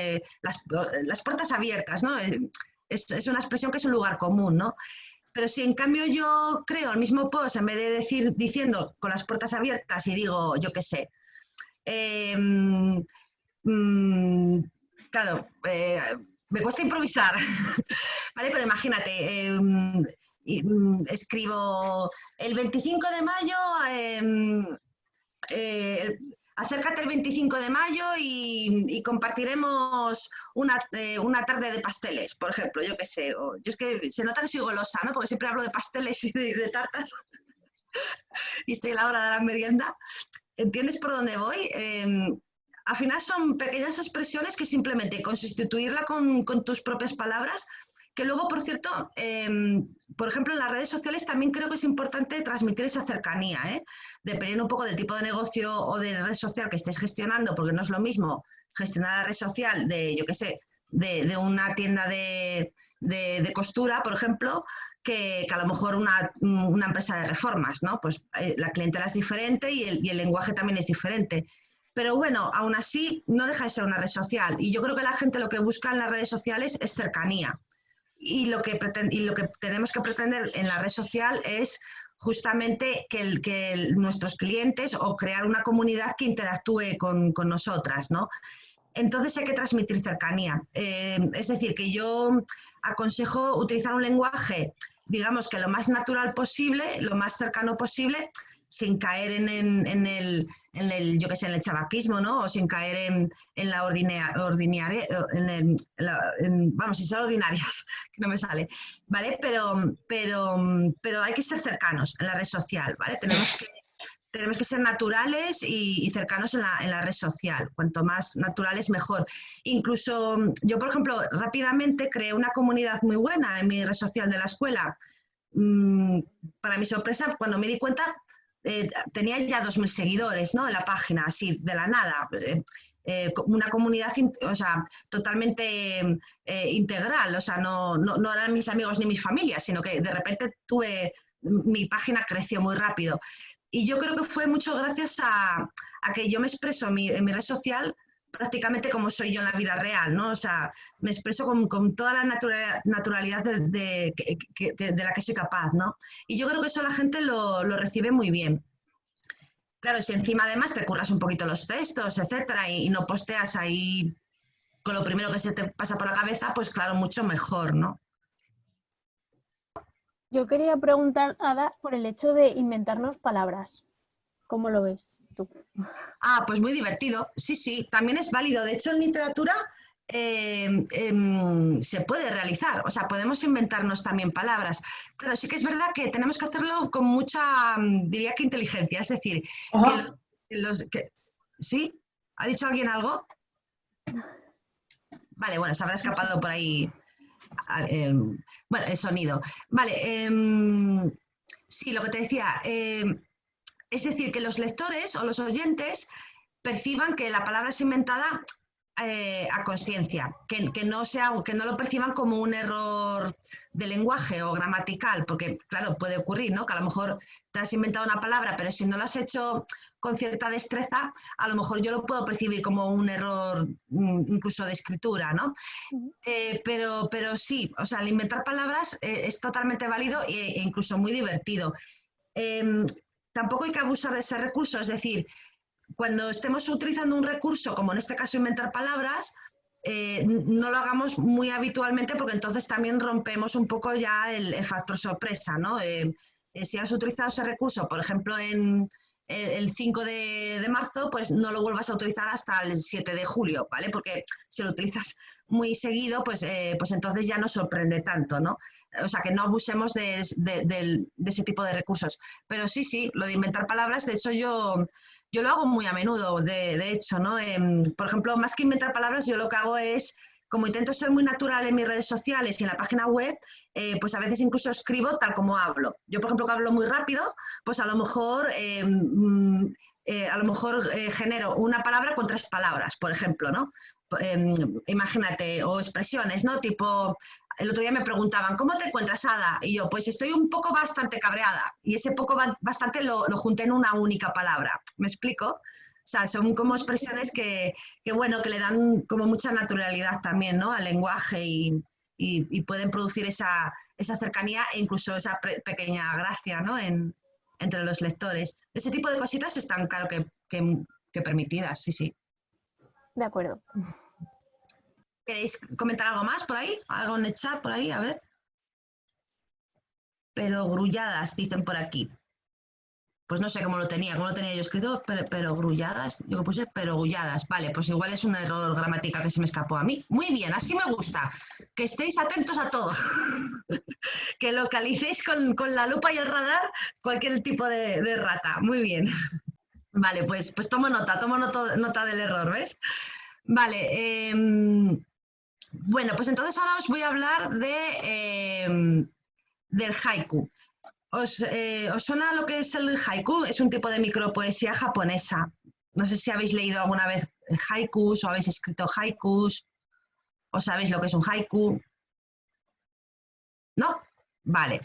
Las puertas abiertas, ¿no? Es una expresión que es un lugar común, ¿no? Pero si en cambio yo creo el mismo post, en vez de diciendo con las puertas abiertas y digo, yo qué sé, claro, me cuesta improvisar, ¿vale? Pero imagínate, escribo el 25 de mayo, acércate el 25 de mayo y compartiremos una tarde de pasteles, por ejemplo, yo qué sé. Yo es que se nota que soy golosa, ¿no? Porque siempre hablo de pasteles y de tartas y estoy a la hora de la merienda. ¿Entiendes por dónde voy? Al final son pequeñas expresiones que simplemente con sustituirla con tus propias palabras, que luego, por cierto, por ejemplo, en las redes sociales también creo que es importante transmitir esa cercanía, ¿eh? Dependiendo un poco del tipo de negocio o de red social que estés gestionando, porque no es lo mismo gestionar la red social de, yo qué sé, de una tienda de costura, por ejemplo, que a lo mejor una empresa de reformas, ¿no? Pues la clientela es diferente y el lenguaje también es diferente. Pero bueno, aún así no deja de ser una red social y yo creo que la gente lo que busca en las redes sociales es cercanía. Y lo que tenemos que pretender en la red social es justamente que nuestros clientes o crear una comunidad que interactúe con nosotras, ¿no? Entonces hay que transmitir cercanía. Es decir, que yo aconsejo utilizar un lenguaje, digamos que lo más natural posible, lo más cercano posible, sin caer en el yo qué sé, en el chavaquismo, ¿no? O sin caer en la vamos, sin ser ordinarias, que no me sale, ¿vale? Pero hay que ser cercanos en la red social, ¿vale? Tenemos tenemos que ser naturales y cercanos en la red social. Cuanto más naturales, mejor. Incluso yo, por ejemplo, rápidamente creé una comunidad muy buena en mi red social de la escuela. Para mi sorpresa, cuando me di cuenta, tenía ya 2.000 seguidores, ¿no?, en la página, así, de la nada. Una comunidad, o sea, totalmente integral. O sea, no eran mis amigos ni mi familia, sino que de repente mi página creció muy rápido. Y yo creo que fue mucho gracias a que yo me expreso en mi red social prácticamente como soy yo en la vida real, ¿no? O sea, me expreso con toda la naturalidad de la que soy capaz, ¿no? Y yo creo que eso la gente lo recibe muy bien. Claro, si encima además te curras un poquito los textos, etcétera, y no posteas ahí con lo primero que se te pasa por la cabeza, pues claro, mucho mejor, ¿no? Yo quería preguntar, Ada, por el hecho de inventarnos palabras. ¿Cómo lo ves tú? Ah, pues muy divertido. Sí, sí, también es válido. De hecho, en literatura se puede realizar. O sea, podemos inventarnos también palabras. Pero sí que es verdad que tenemos que hacerlo con mucha, diría que inteligencia. Es decir, ¿sí? ¿Ha dicho alguien algo? Vale, bueno, se habrá escapado por ahí. Bueno, el sonido. Vale, sí, lo que te decía, es decir, que los lectores o los oyentes perciban que la palabra es inventada a consciencia, que no lo perciban como un error de lenguaje o gramatical, porque claro, puede ocurrir, ¿no?, que a lo mejor te has inventado una palabra, pero si no lo has hecho con cierta destreza, a lo mejor yo lo puedo percibir como un error incluso de escritura, ¿no? Pero sí, o sea, el inventar palabras es totalmente válido e incluso muy divertido. Tampoco hay que abusar de ese recurso, es decir, cuando estemos utilizando un recurso, como en este caso inventar palabras, no lo hagamos muy habitualmente, porque entonces también rompemos un poco ya el factor sorpresa, ¿no? Si has utilizado ese recurso, por ejemplo, en el 5 de marzo, pues no lo vuelvas a utilizar hasta el 7 de julio, ¿vale? Porque si lo utilizas muy seguido, pues entonces ya no sorprende tanto, ¿no? O sea, que no abusemos de ese tipo de recursos. Pero sí, lo de inventar palabras, de hecho yo lo hago muy a menudo, de hecho, ¿no? Por ejemplo, más que inventar palabras, yo lo que hago es, como intento ser muy natural en mis redes sociales y en la página web, pues a veces incluso escribo tal como hablo. Yo, por ejemplo, que hablo muy rápido, pues a lo mejor genero una palabra con 3 palabras, por ejemplo, ¿no? Imagínate, o expresiones, ¿no? Tipo, el otro día me preguntaban, ¿cómo te encuentras, Ada? Y yo, pues estoy un poco bastante cabreada. Y ese poco bastante lo junté en una única palabra. ¿Me explico? O sea, son como expresiones que le dan como mucha naturalidad también, ¿no?, al lenguaje y pueden producir esa cercanía e incluso esa pequeña gracia, ¿no?, entre los lectores. Ese tipo de cositas están, claro, que permitidas, sí. De acuerdo. ¿Queréis comentar algo más por ahí? ¿Algo en el chat por ahí? A ver. Pero grulladas, dicen por aquí. Pues no sé cómo lo tenía yo escrito, pero grulladas. Yo puse pero gulladas. Vale, pues igual es un error gramatical que se me escapó a mí. Muy bien, así me gusta. Que estéis atentos a todo. Que localicéis con la lupa y el radar cualquier tipo de rata. Muy bien. Vale, pues tomo nota del error, ¿ves? Vale. Bueno, pues entonces ahora os voy a hablar del haiku. ¿Os suena lo que es el haiku? Es un tipo de micropoesía japonesa. No sé si habéis leído alguna vez haikus o habéis escrito haikus o sabéis lo que es un haiku. ¿No? Vale.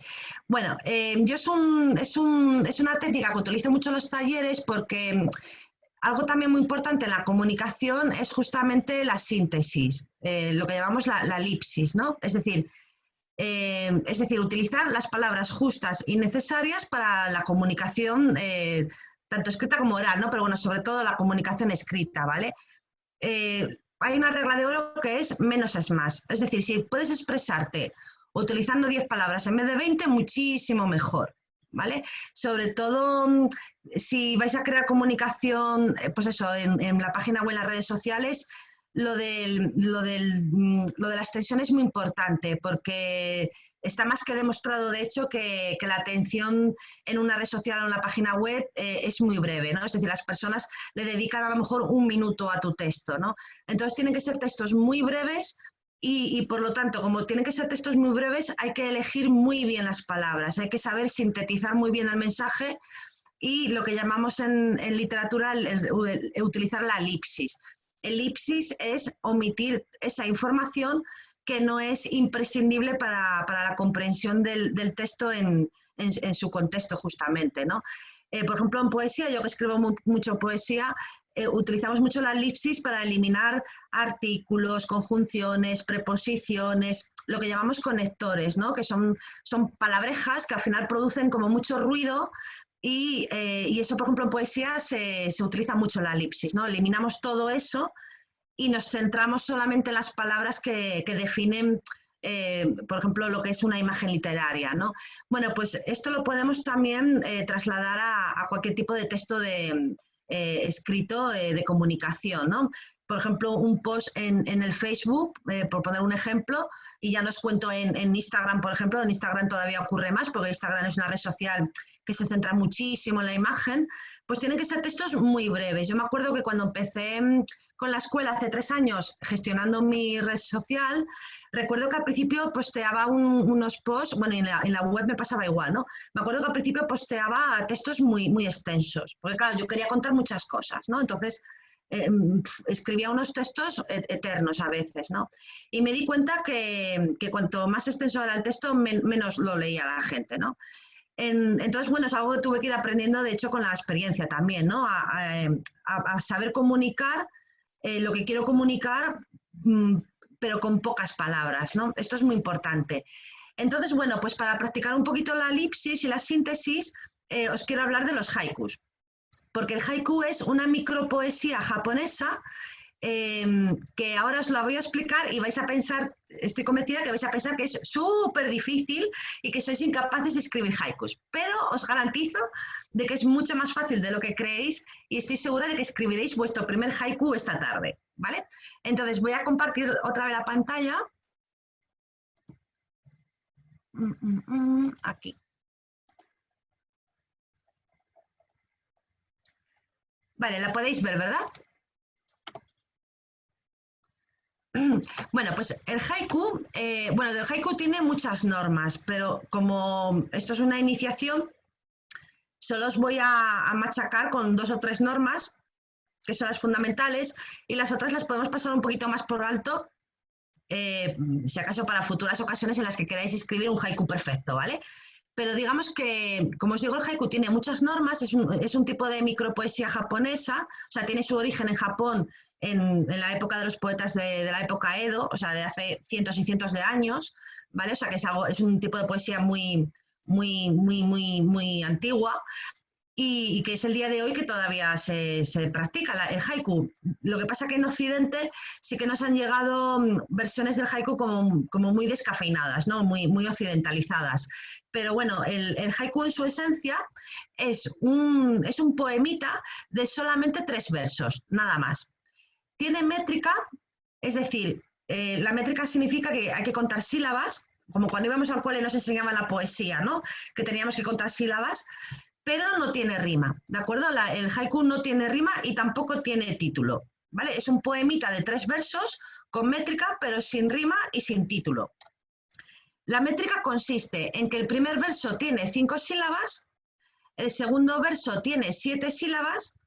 Bueno, es una técnica que utilizo mucho en los talleres porque algo también muy importante en la comunicación es justamente la síntesis, lo que llamamos la elipsis, ¿no? Es decir, utilizar las palabras justas y necesarias para la comunicación, tanto escrita como oral, ¿no? Pero bueno, sobre todo la comunicación escrita, ¿vale? Hay una regla de oro que es menos es más. Es decir, si puedes expresarte utilizando 10 palabras en vez de 20, muchísimo mejor, ¿vale? Sobre todo si vais a crear comunicación, pues eso, en la página o en las redes sociales, lo de la extensión es muy importante porque está más que demostrado, de hecho, que la atención en una red social o en una página web es muy breve, ¿no? Es decir, las personas le dedican a lo mejor 1 minuto a tu texto, ¿no? Entonces tienen que ser textos muy breves y por lo tanto, como tienen que ser textos muy breves, hay que elegir muy bien las palabras, hay que saber sintetizar muy bien el mensaje y lo que llamamos en literatura utilizar la elipsis. Elipsis es omitir esa información que no es imprescindible para la comprensión del texto en su contexto justamente, ¿no? Por ejemplo, en poesía, yo que escribo mucho poesía, utilizamos mucho la elipsis para eliminar artículos, conjunciones, preposiciones, lo que llamamos conectores, ¿no? Que son palabrejas que al final producen como mucho ruido y eso, por ejemplo, en poesía se utiliza mucho la elipsis, ¿no? Eliminamos todo eso y nos centramos solamente en las palabras que definen, por ejemplo, lo que es una imagen literaria, ¿no? Bueno, pues esto lo podemos también trasladar a cualquier tipo de texto escrito de comunicación, ¿no? Por ejemplo, un post en el Facebook, por poner un ejemplo, y ya no os cuento en Instagram, por ejemplo. En Instagram todavía ocurre más porque Instagram es una red social que se centra muchísimo en la imagen, pues tienen que ser textos muy breves. Yo me acuerdo que cuando empecé con la escuela hace 3 años gestionando mi red social, recuerdo que al principio posteaba unos posts, bueno, y en la web me pasaba igual, ¿no? Me acuerdo que al principio posteaba textos muy, muy extensos, porque claro, yo quería contar muchas cosas, ¿no? Entonces escribía unos textos eternos a veces, ¿no? Y me di cuenta que cuanto más extenso era el texto, menos lo leía la gente, ¿no? Entonces, bueno, es algo que tuve que ir aprendiendo, de hecho, con la experiencia también, ¿no? A saber comunicar lo que quiero comunicar, pero con pocas palabras, ¿no? Esto es muy importante. Entonces, bueno, pues para practicar un poquito la elipsis y la síntesis, os quiero hablar de los haikus. Porque el haiku es una micropoesía japonesa que ahora os la voy a explicar y vais a pensar, estoy convencida que vais a pensar que es súper difícil y que sois incapaces de escribir haikus, pero os garantizo de que es mucho más fácil de lo que creéis y estoy segura de que escribiréis vuestro primer haiku esta tarde, ¿vale? Entonces voy a compartir otra vez la pantalla. Aquí. Vale, la podéis ver, ¿verdad? Bueno, pues el haiku, el haiku tiene muchas normas, pero como esto es una iniciación, solo os voy a machacar con 2 o 3 normas, que son las fundamentales, y las otras las podemos pasar un poquito más por alto, si acaso para futuras ocasiones en las que queráis escribir un haiku perfecto, ¿vale? Pero digamos que, como os digo, el haiku tiene muchas normas, es un tipo de micropoesía japonesa, o sea, tiene su origen en Japón en la época de los poetas de la época Edo, o sea, de hace cientos y cientos de años, ¿vale? O sea, que es un tipo de poesía muy, muy, muy, muy, muy antigua y que es el día de hoy que todavía se practica el haiku. Lo que pasa que en Occidente sí que nos han llegado versiones del haiku como muy descafeinadas, ¿no? Muy, muy occidentalizadas. Pero bueno, el haiku en su esencia es un poemita de solamente 3 versos, nada más. Tiene métrica, es decir, la métrica significa que hay que contar sílabas, como cuando íbamos al cole nos enseñaban la poesía, ¿no? Que teníamos que contar sílabas, pero no tiene rima, ¿de acuerdo? El haiku no tiene rima y tampoco tiene título, ¿vale? Es un poemita de 3 versos con métrica, pero sin rima y sin título. La métrica consiste en que el primer verso tiene 5 sílabas, el segundo verso tiene 7 sílabas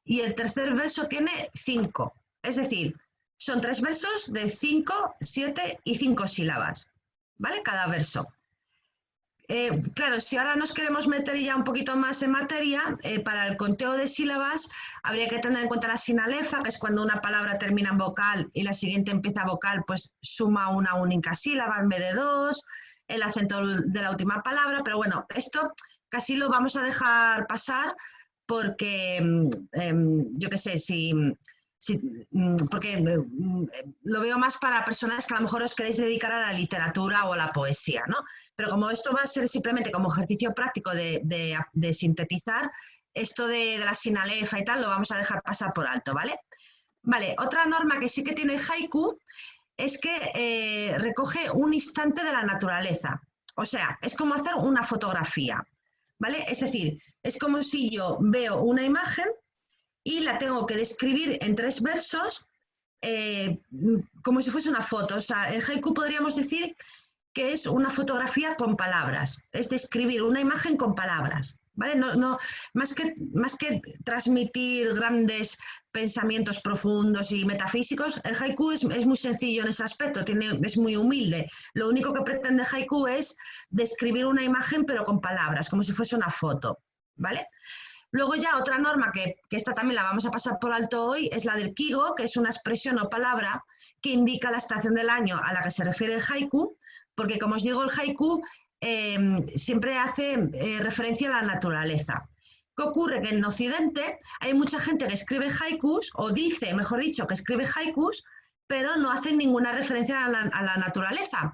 y el tercer verso tiene 5. Es decir, son 3 versos de 5, 7 y 5 sílabas, ¿vale? Cada verso. Claro, si ahora nos queremos meter ya un poquito más en materia, para el conteo de sílabas habría que tener en cuenta la sinalefa, que es cuando una palabra termina en vocal y la siguiente empieza vocal, pues suma una única sílaba en vez de 2, el acento de la última palabra, pero bueno, esto casi lo vamos a dejar pasar porque, yo qué sé, porque lo veo más para personas que a lo mejor os queréis dedicar a la literatura o a la poesía, ¿no? Pero como esto va a ser simplemente como ejercicio práctico de sintetizar, esto de la sinalefa y tal lo vamos a dejar pasar por alto, ¿vale? Vale, otra norma que sí que tiene el haiku es que recoge un instante de la naturaleza. O sea, es como hacer una fotografía, ¿vale? Es decir, es como si yo veo una imagen y la tengo que describir en 3 versos como si fuese una foto. O sea, el haiku podríamos decir que es una fotografía con palabras, es describir una imagen con palabras, ¿vale? Más que transmitir grandes pensamientos profundos y metafísicos, el haiku es muy sencillo en ese aspecto, es muy humilde. Lo único que pretende haiku es describir una imagen pero con palabras, como si fuese una foto, ¿vale? Luego ya otra norma, que esta también la vamos a pasar por alto hoy, es la del kigo, que es una expresión o palabra que indica la estación del año a la que se refiere el haiku, porque como os digo, el haiku siempre hace referencia a la naturaleza. ¿Qué ocurre? Que en Occidente hay mucha gente que escribe haikus, o dice, mejor dicho, que escribe haikus, pero no hacen ninguna referencia a la naturaleza.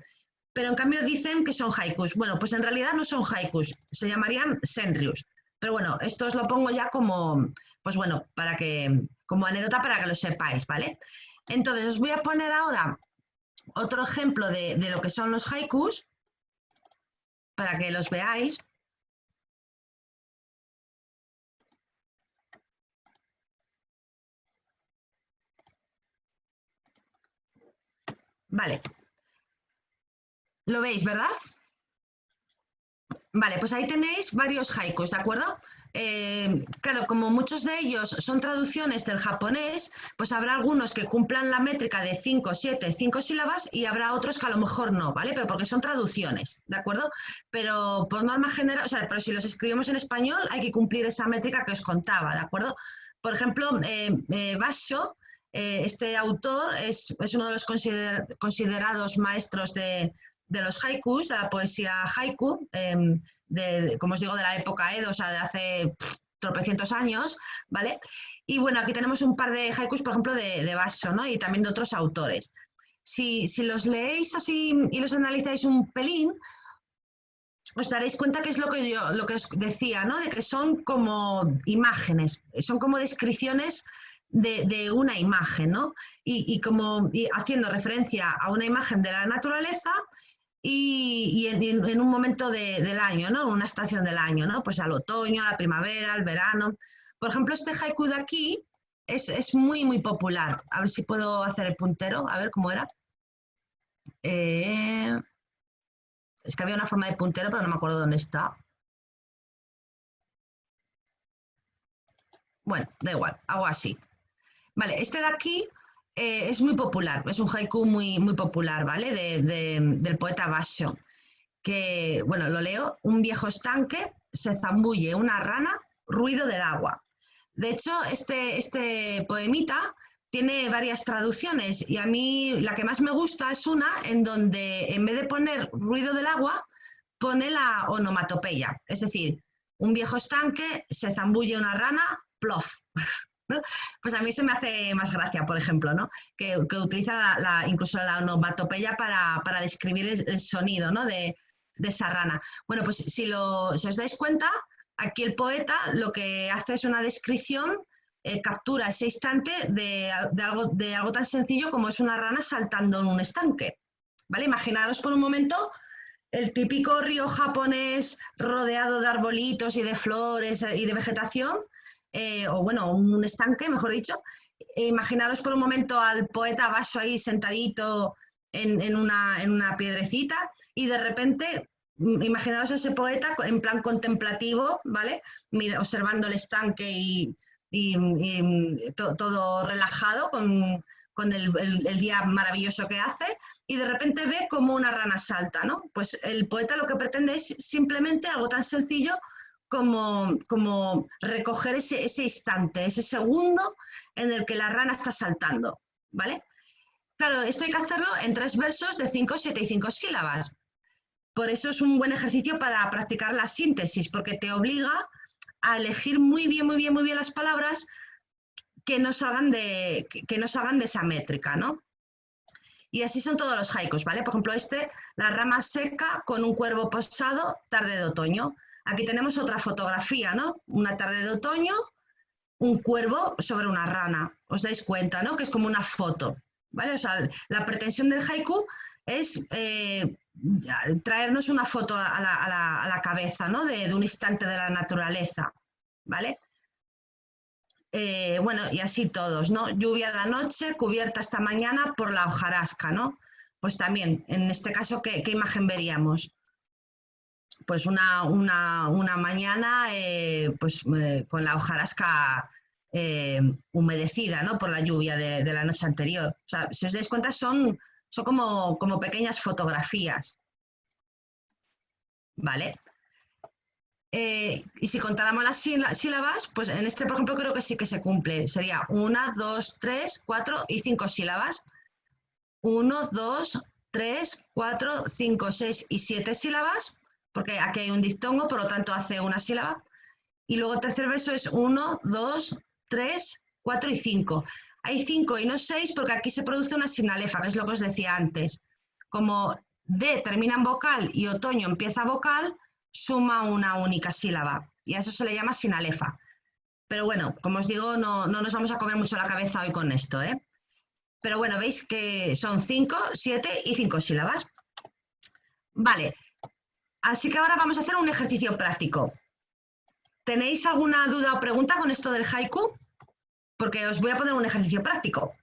Pero en cambio dicen que son haikus. Bueno, pues en realidad no son haikus, se llamarían senryus. Pero bueno, esto os lo pongo ya como, pues bueno, como anécdota para que lo sepáis, ¿vale? Entonces os voy a poner ahora otro ejemplo de lo que son los haikus, para que los veáis. Vale. ¿Lo veis, verdad? Vale, pues ahí tenéis varios haikus, ¿de acuerdo? Claro, como muchos de ellos son traducciones del japonés, pues habrá algunos que cumplan la métrica de 5, 7, 5 sílabas y habrá otros que a lo mejor no, ¿vale? Pero porque son traducciones, ¿de acuerdo? Pero por norma general, o sea, pero si los escribimos en español hay que cumplir esa métrica que os contaba, ¿de acuerdo? Por ejemplo, Basho, este autor es uno de los considerados maestros de los haikus, de la poesía haiku, como os digo, de la época Edo, o sea, de hace tropecientos años, ¿vale? Y bueno, aquí tenemos un par de haikus, por ejemplo, de Basho, ¿no? Y también de otros autores. Si los leéis así y los analizáis un pelín, os daréis cuenta que es lo que os decía, ¿no? De que son como imágenes, son como descripciones de una imagen, ¿no? Y haciendo referencia a una imagen de la naturaleza y en un momento del año, ¿no? Una estación del año, ¿no? Pues al otoño, a la primavera, al verano. Por ejemplo, este haiku de aquí es muy, muy popular. A ver si puedo hacer el puntero, a ver cómo era. Es que había una forma de puntero, pero no me acuerdo dónde está. Bueno, da igual, hago así. Vale, este de aquí es muy popular, es un haiku muy, muy popular, ¿vale? Del poeta Basho, que, bueno, lo leo: un viejo estanque, se zambulle una rana, ruido del agua. De hecho, este poemita tiene varias traducciones y a mí la que más me gusta es una en donde en vez de poner ruido del agua, pone la onomatopeya, es decir, un viejo estanque, se zambulle una rana, plof. ¿No? Pues a mí se me hace más gracia, por ejemplo, ¿no? que utiliza incluso la onomatopeya para describir el sonido, ¿no? de esa rana. Bueno, pues si os dais cuenta, aquí el poeta lo que hace es una descripción, captura ese instante de algo tan sencillo como es una rana saltando en un estanque, ¿vale? Imaginaros por un momento el típico río japonés rodeado de arbolitos y de flores y de vegetación, o bueno, un estanque, mejor dicho. Imaginaros por un momento al poeta Basho ahí sentadito en una piedrecita y de repente imaginaros a ese poeta en plan contemplativo, ¿vale? Mira, observando el estanque y todo relajado con el día maravilloso que hace, y de repente ve como una rana salta, ¿no? Pues el poeta lo que pretende es simplemente algo tan sencillo como recoger ese instante, ese segundo en el que la rana está saltando, ¿vale? Claro, esto hay que hacerlo en 3 versos de 5, 7 y 5 sílabas. Por eso es un buen ejercicio para practicar la síntesis, porque te obliga a elegir muy bien las palabras que no salgan de esa métrica, ¿no? Y así son todos los haikus, ¿vale? Por ejemplo, la rama seca con un cuervo posado, tarde de otoño. Aquí tenemos otra fotografía, ¿no? Una tarde de otoño un cuervo sobre una rana. ¿Os dais cuenta, no? Que es como una foto, ¿vale? O sea, la pretensión del haiku es traernos una foto a la cabeza, ¿no? De un instante de la naturaleza, ¿vale? Bueno, y así todos, ¿no? Lluvia de anoche, cubierta esta mañana por la hojarasca, ¿no? Pues también, en este caso, ¿qué imagen veríamos? Pues una mañana con la hojarasca humedecida, ¿no? Por la lluvia de la noche anterior. O sea, si os dais cuenta, son como pequeñas fotografías, ¿vale? Y si contáramos las sílabas, pues en este, por ejemplo, creo que sí que se cumple. Sería 1, 2, 3, 4 y 5 sílabas. 1, 2, 3, 4, 5, 6 y 7 sílabas, porque aquí hay un diptongo, por lo tanto hace una sílaba. Y luego el tercer verso es 1, 2, 3, 4 y 5. Hay 5 y no 6 porque aquí se produce una sinalefa, que es lo que os decía antes. Como D termina en vocal y otoño empieza vocal, suma una única sílaba. Y a eso se le llama sinalefa. Pero bueno, como os digo, no nos vamos a comer mucho la cabeza hoy con esto, ¿eh? Pero bueno, veis que son 5, 7 y 5 sílabas. Vale, así que ahora vamos a hacer un ejercicio práctico. ¿Tenéis alguna duda o pregunta con esto del haiku? Porque os voy a poner un ejercicio práctico.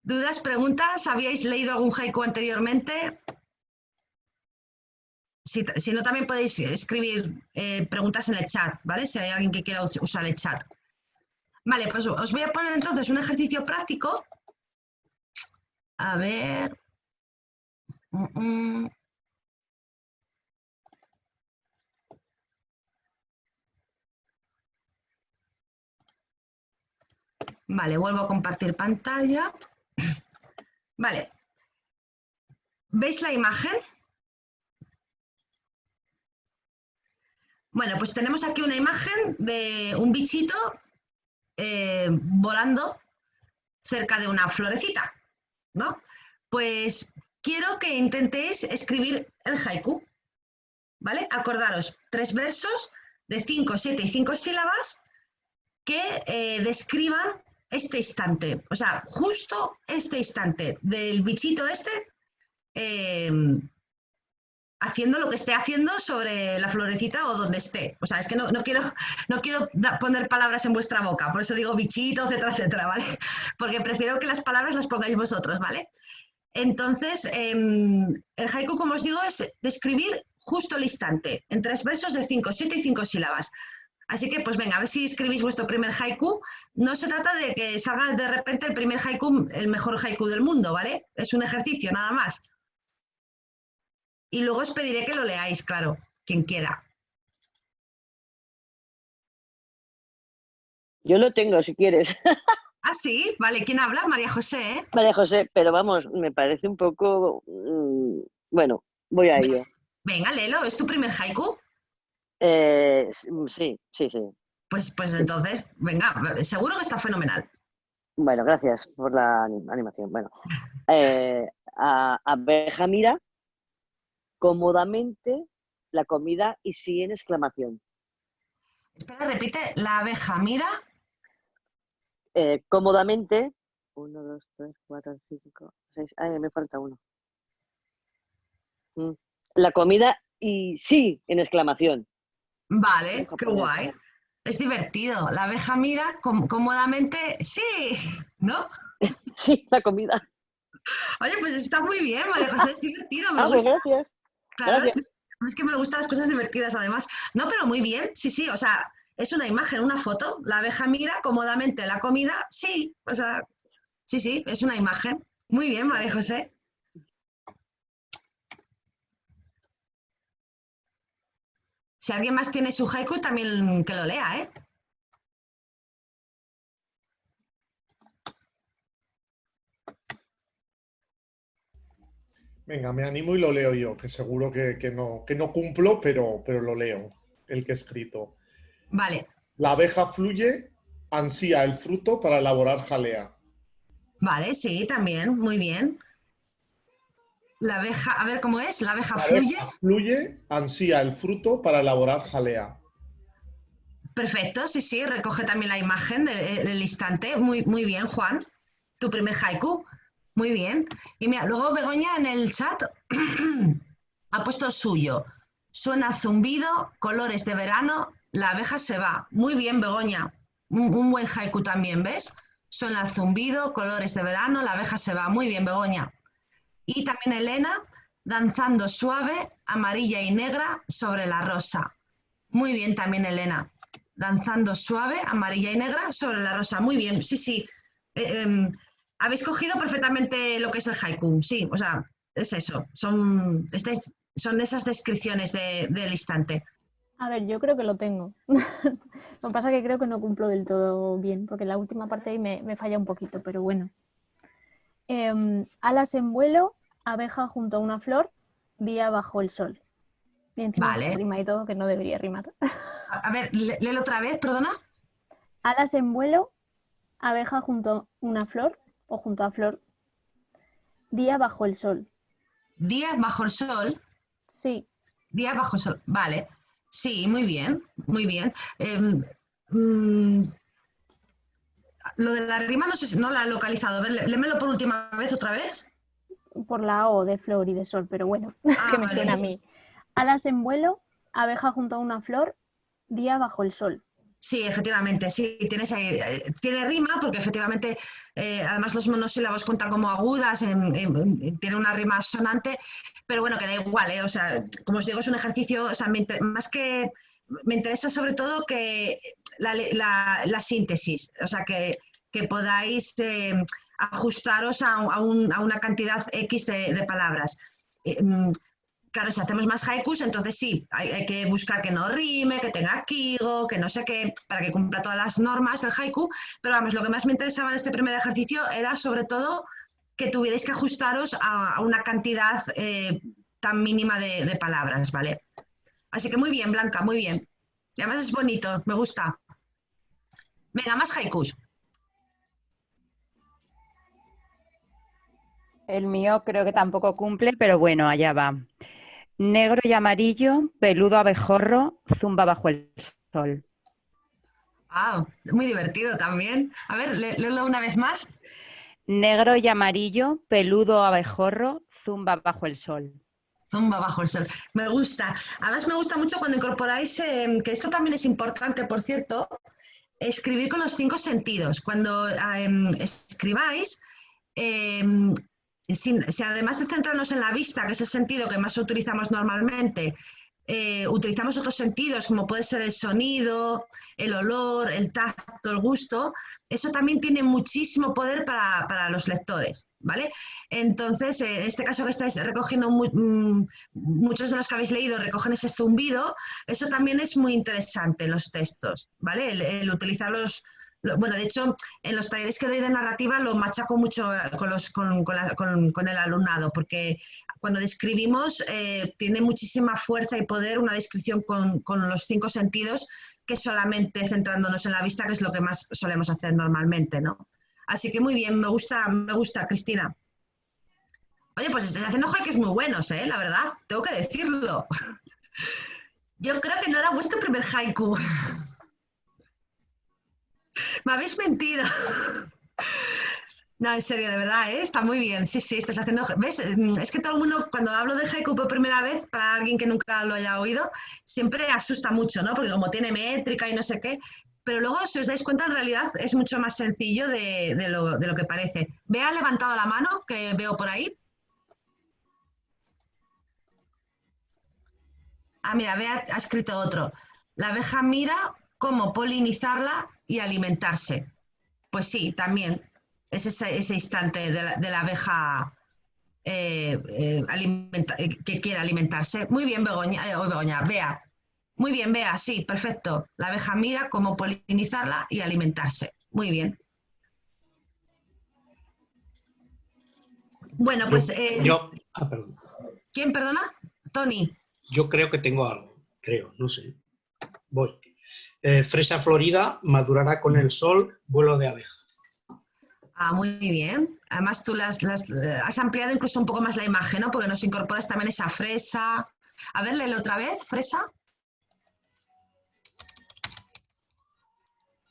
¿Dudas, preguntas? ¿Habíais leído algún haiku anteriormente? Si no, también podéis escribir preguntas en el chat, ¿vale? Si hay alguien que quiera usar el chat. Vale, pues os voy a poner entonces un ejercicio práctico. A ver. Vale, vuelvo a compartir pantalla. Vale. ¿Veis la imagen? Bueno, pues tenemos aquí una imagen de un bichito volando cerca de una florecita, ¿no? Pues quiero que intentéis escribir el haiku, ¿vale? Acordaros, 3 versos de 5, 7 y 5 sílabas que describan este instante, o sea, justo este instante del bichito este haciendo lo que esté haciendo sobre la florecita o donde esté. O sea, es que no quiero poner palabras en vuestra boca, por eso digo bichito, etcétera, etcétera, ¿vale? Porque prefiero que las palabras las pongáis vosotros, ¿vale? Entonces, el haiku, como os digo, es describir justo el instante, en 3 versos de 5, 7 y 5 sílabas. Así que, pues venga, a ver si escribís vuestro primer haiku. No se trata de que salga de repente el primer haiku, el mejor haiku del mundo, ¿vale? Es un ejercicio, nada más. Y luego os pediré que lo leáis, claro, quien quiera. Yo lo tengo, si quieres. Ah, sí, vale, ¿quién habla? María José, ¿eh? María José, pero vamos, me parece un poco... bueno, voy a ello. Venga, léelo, ¿es tu primer haiku? Sí. Pues entonces, venga, seguro que está fenomenal. Bueno, gracias por la animación. Bueno, abeja mira cómodamente la comida y sigue en exclamación. Espera, repite, la abeja mira. Cómodamente, 1, 2, 3, 4, 5, 6, me falta uno. La comida y sí en exclamación. Vale, qué guay. Es divertido. La abeja mira cómodamente, sí, ¿no? Sí, la comida. Oye, pues está muy bien, María José, es divertido, me pues gusta. gracias. Claro, gracias. Es que me gustan las cosas divertidas además. No, pero muy bien, sí, o sea, es una imagen, una foto. La abeja mira cómodamente la comida, sí, o sea, sí, es una imagen. Muy bien, María José. Si alguien más tiene su haiku, también que lo lea, ¿eh? Venga, me animo y lo leo yo, que seguro que no cumplo, pero lo leo, el que he escrito. Vale. La abeja fluye, ansía el fruto para elaborar jalea. Vale, sí, también, muy bien. La abeja, a ver cómo es, la abeja La fluye. abeja fluye, ansía el fruto para elaborar jalea. Perfecto, sí, sí, recoge también la imagen del instante. Muy bien, Juan. Tu primer haiku. Muy bien. Y mira, luego Begoña en el chat ha puesto el suyo. Suena zumbido, colores de verano, la abeja se va. Muy bien, Begoña. Un buen haiku también, ¿ves? Suena zumbido, colores de verano, la abeja se va. Muy bien, Begoña. Y también Elena, danzando suave, amarilla y negra sobre la rosa. Muy bien también, Elena. Danzando suave, amarilla y negra sobre la rosa. Muy bien, sí, sí. Habéis cogido perfectamente lo que es el haiku. Sí, o sea, es eso. Son esas descripciones del instante. A ver, yo creo que lo tengo. Lo que pasa es que creo que no cumplo del todo bien, porque la última parte ahí me falla un poquito, pero bueno. Alas en vuelo, abeja junto a una flor, día bajo el sol. Y encima Vale. rima y todo, que no debería rimar. A ver, léelo otra vez, perdona. Alas en vuelo, abeja junto a una flor, o junto a flor, día bajo el sol. Día bajo el sol. Sí. Día bajo el sol, vale. Sí, muy bien, muy bien. Lo de la rima no sé si no la he localizado. A ver, lémelo por última vez, otra vez. Por la O de flor y de sol, pero bueno, que me vale. suena a mí. Alas en vuelo, abeja junto a una flor, día bajo el sol. Sí, efectivamente, sí, tiene rima porque efectivamente, además los monosílabos cuentan como agudas, tiene una rima sonante, pero bueno, que da igual, o sea, como os digo, es un ejercicio, o sea, me interesa sobre todo que la síntesis, o sea, que podáis ajustaros a una cantidad X de palabras. Claro, si hacemos más haikus, entonces sí, hay que buscar que no rime, que tenga kigo, que no sé qué, para que cumpla todas las normas del haiku. Pero vamos, lo que más me interesaba en este primer ejercicio era sobre todo que tuvierais que ajustaros a una cantidad tan mínima de palabras, ¿vale? Así que muy bien, Blanca, muy bien. Y además es bonito, me gusta. Venga, más haikus. El mío creo que tampoco cumple, pero bueno, allá va. Negro y amarillo, peludo abejorro, zumba bajo el sol. Ah, muy divertido también. A ver, léelo una vez más. Negro y amarillo, peludo abejorro, zumba bajo el sol. Zumba bajo el sol. Me gusta. Además me gusta mucho cuando incorporáis, que esto también es importante, por cierto, escribir con los 5 sentidos. Cuando escribáis, si además de centrarnos en la vista, que es el sentido que más utilizamos normalmente, utilizamos otros sentidos como puede ser el sonido, el olor, el tacto, el gusto, eso también tiene muchísimo poder para los lectores, ¿vale? Entonces, en este caso que estáis recogiendo, muchos de los que habéis leído recogen ese zumbido, eso también es muy interesante en los textos, ¿vale? El utilizar bueno, de hecho, en los talleres que doy de narrativa lo machaco mucho con el alumnado, porque cuando describimos tiene muchísima fuerza y poder una descripción con los 5 sentidos que solamente centrándonos en la vista, que es lo que más solemos hacer normalmente, ¿no? Así que muy bien, me gusta, Cristina. Oye, pues estáis haciendo haikus muy buenos, la verdad, tengo que decirlo. Yo creo que no era vuestro primer haiku. Me habéis mentido. No, en serio, de verdad, está muy bien. Sí, sí, estás haciendo... ¿Ves? Es que todo el mundo, cuando hablo del haiku por primera vez, para alguien que nunca lo haya oído, siempre asusta mucho, ¿no? Porque como tiene métrica y no sé qué, pero luego, si os dais cuenta, en realidad es mucho más sencillo de lo que parece. Bea ha levantado la mano, que veo por ahí. Ah, mira, Bea ha escrito otro. La abeja mira cómo polinizarla y alimentarse. Pues sí, también. Es ese instante de la abeja que quiere alimentarse. Muy bien, Bea. Muy bien, Bea, sí, perfecto. La abeja mira cómo polinizarla y alimentarse. Muy bien. Bueno, pues... perdón. ¿Quién, perdona? Tony. Yo creo que tengo algo, no sé. Voy. Fresa florida madurará con el sol, vuelo de abeja. Ah, muy bien. Además tú has ampliado incluso un poco más la imagen, ¿no? Porque nos incorporas también esa fresa. A ver, léelo otra vez, fresa.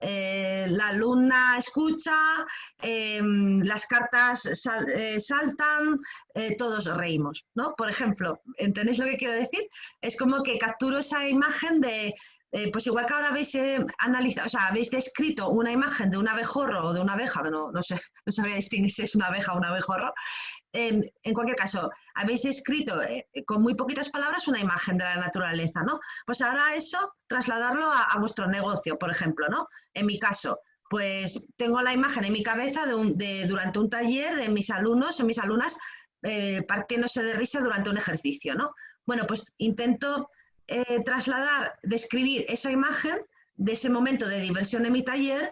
la alumna escucha, las cartas saltan, todos reímos, ¿no? Por ejemplo, ¿entendéis lo que quiero decir? Es como que capturo esa imagen de, pues igual que ahora habéis analizado, o sea, habéis descrito una imagen de un abejorro o de una abeja, que no sé, no sabría distinguir si es una abeja o un abejorro. En cualquier caso, habéis escrito con muy poquitas palabras una imagen de la naturaleza, ¿no? Pues ahora eso, trasladarlo a vuestro negocio, por ejemplo, ¿no? En mi caso, pues tengo la imagen en mi cabeza durante un taller de mis alumnos, mis alumnas, partiéndose de risa durante un ejercicio, ¿no? Bueno, pues intento trasladar, describir esa imagen de ese momento de diversión en mi taller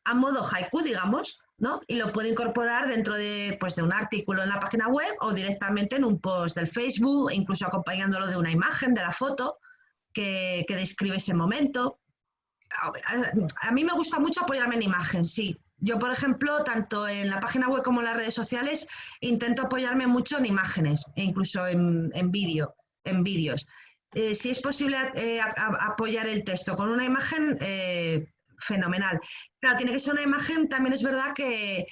a modo haiku, digamos, ¿no? Y lo puedo incorporar dentro de, pues, de un artículo en la página web o directamente en un post del Facebook, incluso acompañándolo de una imagen, de la foto que describe ese momento. A mí me gusta mucho apoyarme en imagen, sí. Yo, por ejemplo, tanto en la página web como en las redes sociales, intento apoyarme mucho en imágenes e incluso en vídeos. Si es posible apoyar el texto con una imagen, fenomenal. Claro, tiene que ser una imagen, también es verdad que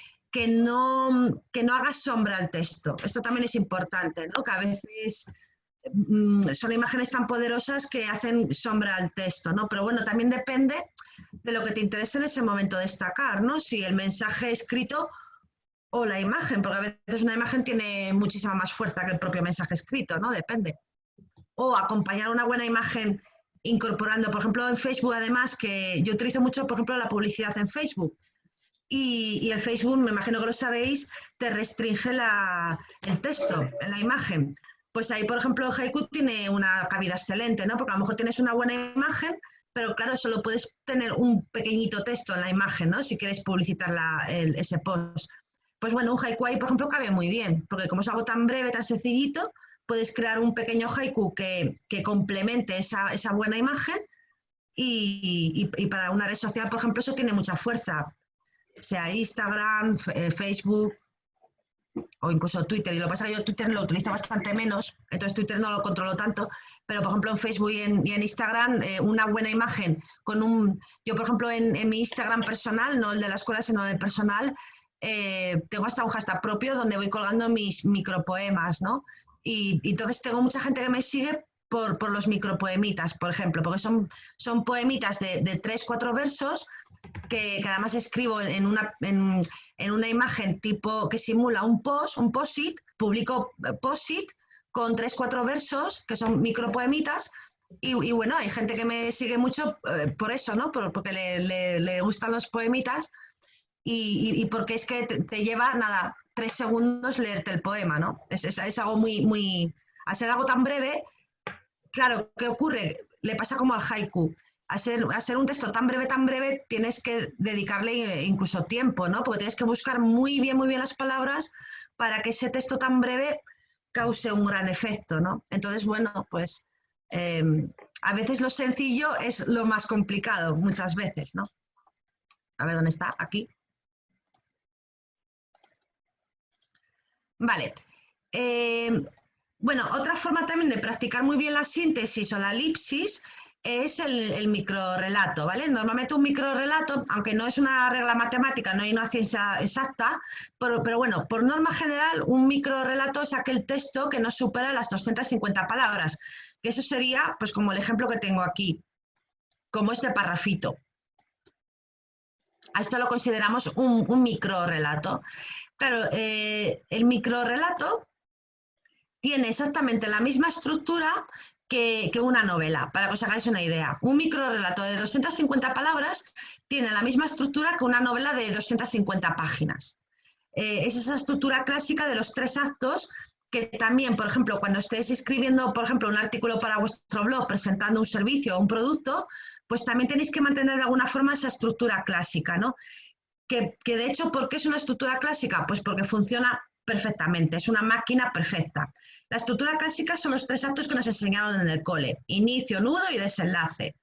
no haga sombra al texto. Esto también es importante, ¿no? Que a veces son imágenes tan poderosas que hacen sombra al texto, ¿no? Pero bueno, también depende de lo que te interese en ese momento destacar, ¿no? Si el mensaje escrito o la imagen, porque a veces una imagen tiene muchísima más fuerza que el propio mensaje escrito, ¿no? Depende. O acompañar una buena imagen incorporando, por ejemplo, en Facebook, además, que yo utilizo mucho, por ejemplo, la publicidad en Facebook. Y el Facebook, me imagino que lo sabéis, te restringe el texto en la imagen. Pues ahí, por ejemplo, Haiku tiene una cabida excelente, ¿no? Porque a lo mejor tienes una buena imagen, pero claro, solo puedes tener un pequeñito texto en la imagen, ¿no? Si quieres publicitar ese post. Pues bueno, un haiku ahí, por ejemplo, cabe muy bien, porque como es algo tan breve, tan sencillito, puedes crear un pequeño haiku que complemente esa buena imagen y para una red social, por ejemplo, eso tiene mucha fuerza. Sea Instagram, Facebook o incluso Twitter. Y lo que pasa es que yo Twitter lo utilizo bastante menos, entonces Twitter no lo controlo tanto, pero por ejemplo en Facebook y en Instagram, una buena imagen con yo por ejemplo en mi Instagram personal, no el de la escuela, sino el personal, tengo hasta un hashtag propio donde voy colgando mis micropoemas, ¿no? Y entonces tengo mucha gente que me sigue por los micropoemitas, por ejemplo, porque son poemitas de 3-4 versos que además escribo en una imagen tipo que simula un post-it, publico post-it con 3-4 versos que son micropoemitas y bueno, hay gente que me sigue mucho por eso, ¿no? Porque le gustan los poemitas y porque es que te lleva, nada, 3 segundos leerte el poema, ¿no? Es algo muy... Al ser algo tan breve, claro, ¿qué ocurre? Le pasa como al haiku. Al ser un texto tan breve, tienes que dedicarle incluso tiempo, ¿no? Porque tienes que buscar muy bien las palabras para que ese texto tan breve cause un gran efecto, ¿no? Entonces, bueno, pues a veces lo sencillo es lo más complicado, muchas veces, ¿no? A ver, ¿dónde está? Aquí. Vale. Bueno, otra forma también de practicar muy bien la síntesis o la elipsis es el microrrelato, ¿vale? Normalmente un microrrelato, aunque no es una regla matemática, no hay una ciencia exacta, pero bueno, por norma general, un microrrelato es aquel texto que no supera las 250 palabras, que eso sería, pues como el ejemplo que tengo aquí, como este parrafito. A esto lo consideramos un microrrelato. Claro, el microrrelato tiene exactamente la misma estructura que una novela, para que os hagáis una idea. Un microrrelato de 250 palabras tiene la misma estructura que una novela de 250 páginas. Es esa estructura clásica de los 3 actos que también, por ejemplo, cuando estéis escribiendo, por ejemplo, un artículo para vuestro blog presentando un servicio o un producto, pues también tenéis que mantener de alguna forma esa estructura clásica, ¿no? Que de hecho, ¿por qué es una estructura clásica? Pues porque funciona perfectamente, es una máquina perfecta. La estructura clásica son los 3 actos que nos enseñaron en el cole: inicio, nudo y desenlace.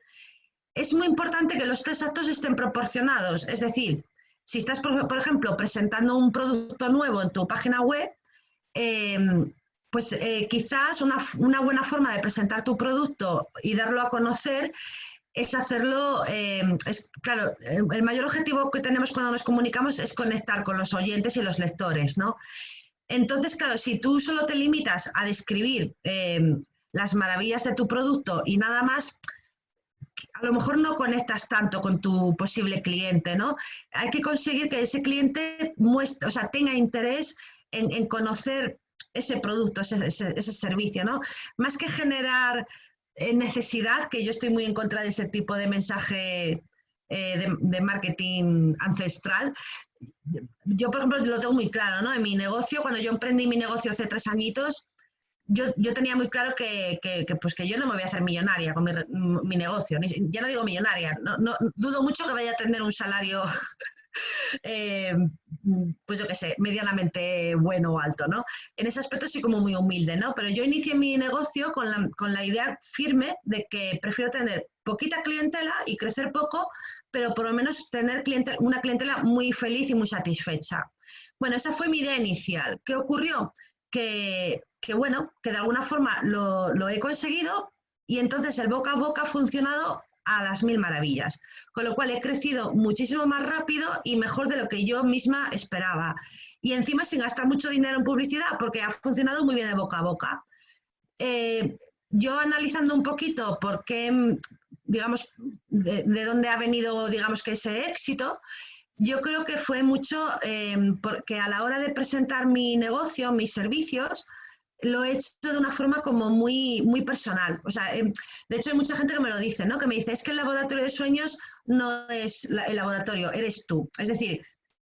Es muy importante que los 3 actos estén proporcionados, es decir, si estás, por ejemplo, presentando un producto nuevo en tu página web, quizás una buena forma de presentar tu producto y darlo a conocer es hacerlo, claro, el mayor objetivo que tenemos cuando nos comunicamos es conectar con los oyentes y los lectores, ¿no? Entonces, claro, si tú solo te limitas a describir las maravillas de tu producto y nada más, a lo mejor no conectas tanto con tu posible cliente, ¿no? Hay que conseguir que ese cliente muestre, o sea, tenga interés en conocer ese producto, ese servicio, ¿no? Más que generar necesidad, que yo estoy muy en contra de ese tipo de mensaje de marketing ancestral. Yo, por ejemplo, lo tengo muy claro, ¿no? En mi negocio, cuando yo emprendí mi negocio hace 3 añitos, yo tenía muy claro pues que yo no me voy a hacer millonaria con mi negocio. Ya no digo millonaria, no, dudo mucho que vaya a tener un salario pues yo qué sé, medianamente bueno o alto, ¿no? En ese aspecto soy como muy humilde, ¿no? Pero yo inicié mi negocio con la idea firme de que prefiero tener poquita clientela y crecer poco, pero por lo menos tener una clientela muy feliz y muy satisfecha. Bueno, esa fue mi idea inicial. ¿Qué ocurrió? Que bueno, que de alguna forma lo he conseguido y entonces el boca a boca ha funcionado a las 1000 maravillas, con lo cual he crecido muchísimo más rápido y mejor de lo que yo misma esperaba. Y encima sin gastar mucho dinero en publicidad, porque ha funcionado muy bien de boca a boca. Yo analizando un poquito por qué, digamos, de dónde ha venido, digamos, que ese éxito, yo creo que fue mucho porque a la hora de presentar mi negocio, mis servicios, lo he hecho de una forma como muy, muy personal. O sea, de hecho hay mucha gente que me lo dice, ¿no? Que me dice, es que el laboratorio de sueños no es el laboratorio, eres tú. Es decir,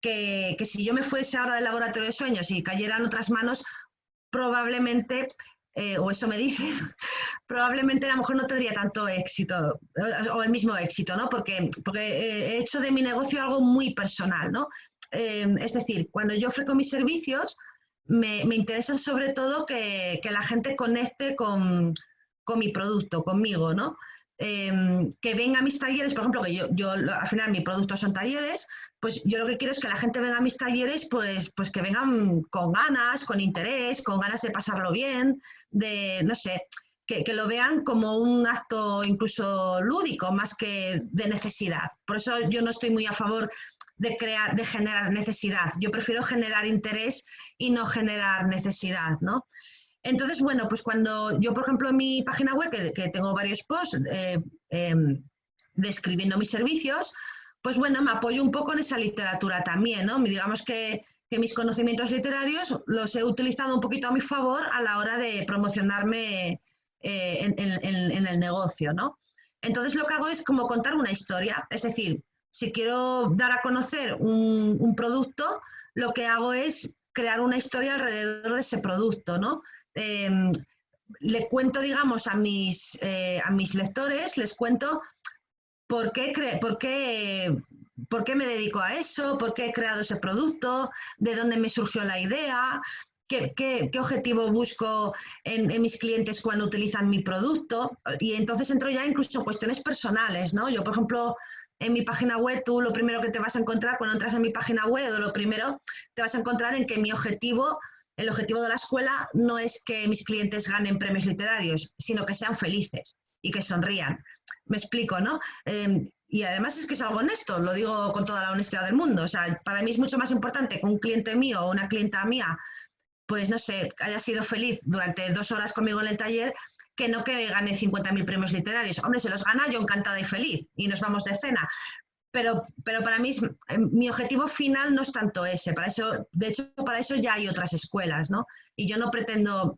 que si yo me fuese ahora del laboratorio de sueños y cayera en otras manos, probablemente, o eso me dicen, probablemente a lo mejor no tendría tanto éxito, o el mismo éxito, ¿no? Porque he hecho de mi negocio algo muy personal, ¿no? Es decir, cuando yo ofrezco mis servicios, me interesa sobre todo que la gente conecte con mi producto, conmigo, ¿no? Que venga a mis talleres, por ejemplo, que yo al final mi producto son talleres, pues yo lo que quiero es que la gente venga a mis talleres, pues que vengan con ganas, con interés, con ganas de pasarlo bien, de, no sé, que lo vean como un acto incluso lúdico, más que de necesidad. Por eso yo no estoy muy a favor de generar necesidad. Yo prefiero generar interés y no generar necesidad, ¿no? Entonces, bueno, pues cuando yo, por ejemplo, en mi página web, que tengo varios posts describiendo mis servicios, pues bueno, me apoyo un poco en esa literatura también, ¿no? Digamos que mis conocimientos literarios los he utilizado un poquito a mi favor a la hora de promocionarme en el negocio, ¿no? Entonces lo que hago es como contar una historia, es decir, si quiero dar a conocer un producto, lo que hago es crear una historia alrededor de ese producto, ¿no? Le cuento, digamos, a mis lectores, les cuento por qué me dedico a eso, por qué he creado ese producto, de dónde me surgió la idea, qué objetivo busco en mis clientes cuando utilizan mi producto. Y entonces entro ya incluso en cuestiones personales, ¿no? Yo, por ejemplo, en mi página web, tú lo primero que te vas a encontrar cuando entras en mi página web, o lo primero te vas a encontrar en que el objetivo de la escuela no es que mis clientes ganen premios literarios, sino que sean felices y que sonrían. Me explico, ¿no? Y además es que es algo honesto, lo digo con toda la honestidad del mundo. O sea, para mí es mucho más importante que un cliente mío o una clienta mía, pues no sé, haya sido feliz durante 2 horas conmigo en el taller, que no que gane 50.000 premios literarios. Hombre, se los gana, yo encantada y feliz, y nos vamos de cena. Pero para mí, mi objetivo final no es tanto ese. Para eso, de hecho, para eso ya hay otras escuelas, ¿no? Y yo no pretendo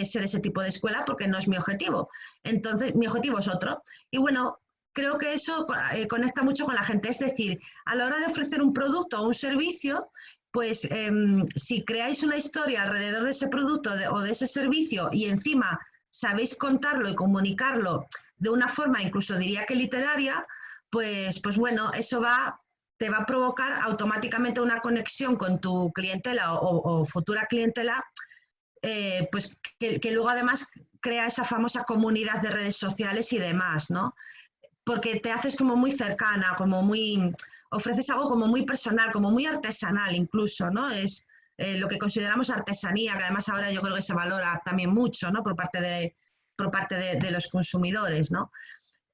ser ese tipo de escuela porque no es mi objetivo. Entonces, mi objetivo es otro. Y bueno, creo que eso conecta mucho con la gente. Es decir, a la hora de ofrecer un producto o un servicio, pues si creáis una historia alrededor de ese producto o de ese servicio y encima sabéis contarlo y comunicarlo de una forma, incluso diría que literaria, pues bueno, eso te va a provocar automáticamente una conexión con tu clientela o futura clientela, pues que luego además crea esa famosa comunidad de redes sociales y demás, ¿no? Porque te haces como muy cercana, ofreces algo como muy personal, como muy artesanal incluso, ¿no? Es lo que consideramos artesanía, que además ahora yo creo que se valora también mucho, ¿no? Por parte de los consumidores, ¿no?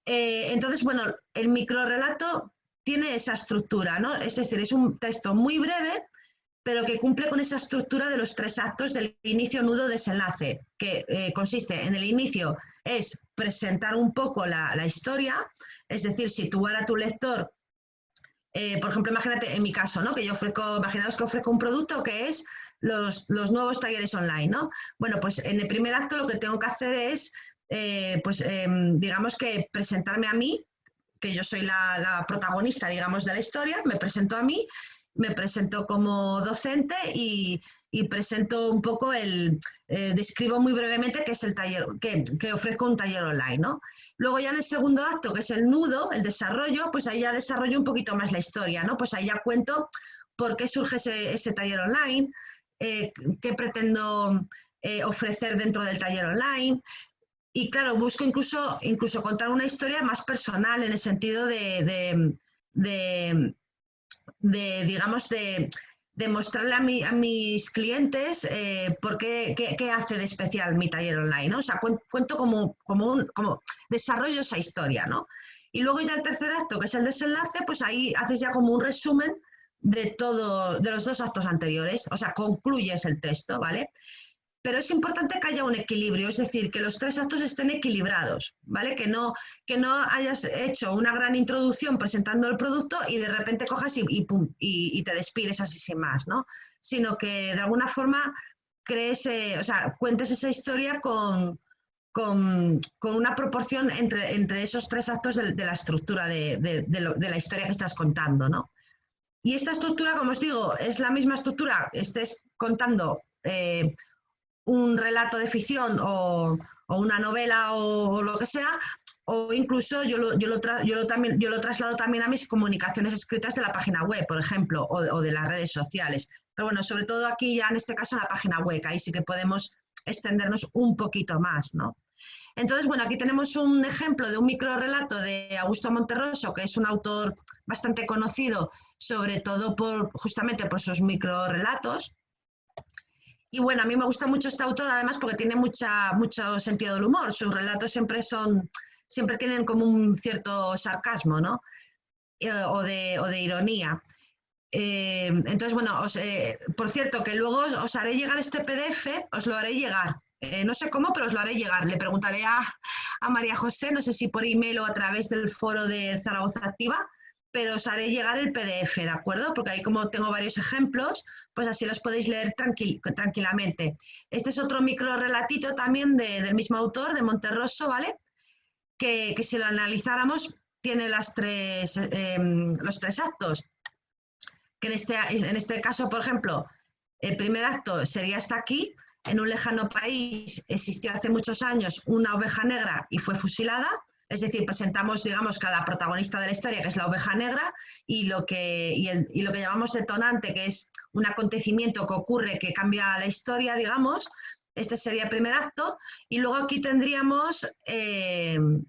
Entonces, bueno, el microrrelato tiene esa estructura, ¿no? Es decir, es un texto muy breve, pero que cumple con esa estructura de los 3 actos del inicio, nudo, desenlace, que consiste en el inicio, es presentar un poco la historia, es decir, situar a tu lector, por ejemplo, imagínate en mi caso, ¿no? Que yo ofrezco, imaginaos que ofrezco un producto que es los nuevos talleres online, ¿no? Bueno, pues en el primer acto lo que tengo que hacer es, digamos que presentarme a mí, que yo soy la protagonista, digamos, de la historia, me presento a mí, me presento como docente y presento un poco describo muy brevemente qué es el taller, que ofrezco un taller online, ¿no? Luego ya en el segundo acto, que es el nudo, el desarrollo, pues ahí ya desarrollo un poquito más la historia, ¿no? Pues ahí ya cuento por qué surge ese taller online, qué pretendo ofrecer dentro del taller online. Y claro, busco incluso contar una historia más personal en el sentido digamos, de mostrarle a mis clientes qué hace de especial mi taller online, ¿no? O sea, cuento como desarrollo esa historia, ¿no? Y luego ya el tercer acto, que es el desenlace, pues ahí haces ya como un resumen de los 2 actos anteriores, o sea, concluyes el texto, ¿vale? Pero es importante que haya un equilibrio, es decir, que los 3 actos estén equilibrados, ¿vale? Que no hayas hecho una gran introducción presentando el producto y de repente cojas y te despides así sin más, ¿no? Sino que de alguna forma cuentes esa historia con una proporción entre esos 3 actos de la estructura de la historia que estás contando, ¿no? Y esta estructura, como os digo, es la misma estructura, estés contando un relato de ficción o una novela o lo que sea, o incluso yo lo traslado también a mis comunicaciones escritas de la página web, por ejemplo, o de las redes sociales. Pero bueno, sobre todo aquí ya en este caso en la página web, ahí sí que podemos extendernos un poquito más, ¿no? Entonces, bueno, aquí tenemos un ejemplo de un microrrelato de Augusto Monterroso, que es un autor bastante conocido, sobre todo justamente por sus microrrelatos. Y bueno, a mí me gusta mucho este autor, además, porque tiene mucho sentido del humor. Sus relatos siempre tienen como un cierto sarcasmo, ¿no? O de ironía. Entonces, bueno, por cierto, que luego os haré llegar este PDF, os lo haré llegar. No sé cómo, pero os lo haré llegar. Le preguntaré a María José, no sé si por email o a través del foro de Zaragoza Activa, pero os haré llegar el PDF, ¿de acuerdo? Porque ahí como tengo varios ejemplos, pues así los podéis leer tranquilamente. Este es otro micro relatito también del mismo autor, de Monterroso, ¿vale? Que si lo analizáramos tiene los 3 actos. Que en este caso, por ejemplo, el primer acto sería hasta aquí. En un lejano país existió hace muchos años una oveja negra y fue fusilada. Es decir, presentamos, digamos, que a la protagonista de la historia, que es la oveja negra, y lo que llamamos detonante, que es un acontecimiento que ocurre que cambia la historia, digamos. Este sería el primer acto. Y luego aquí tendríamos el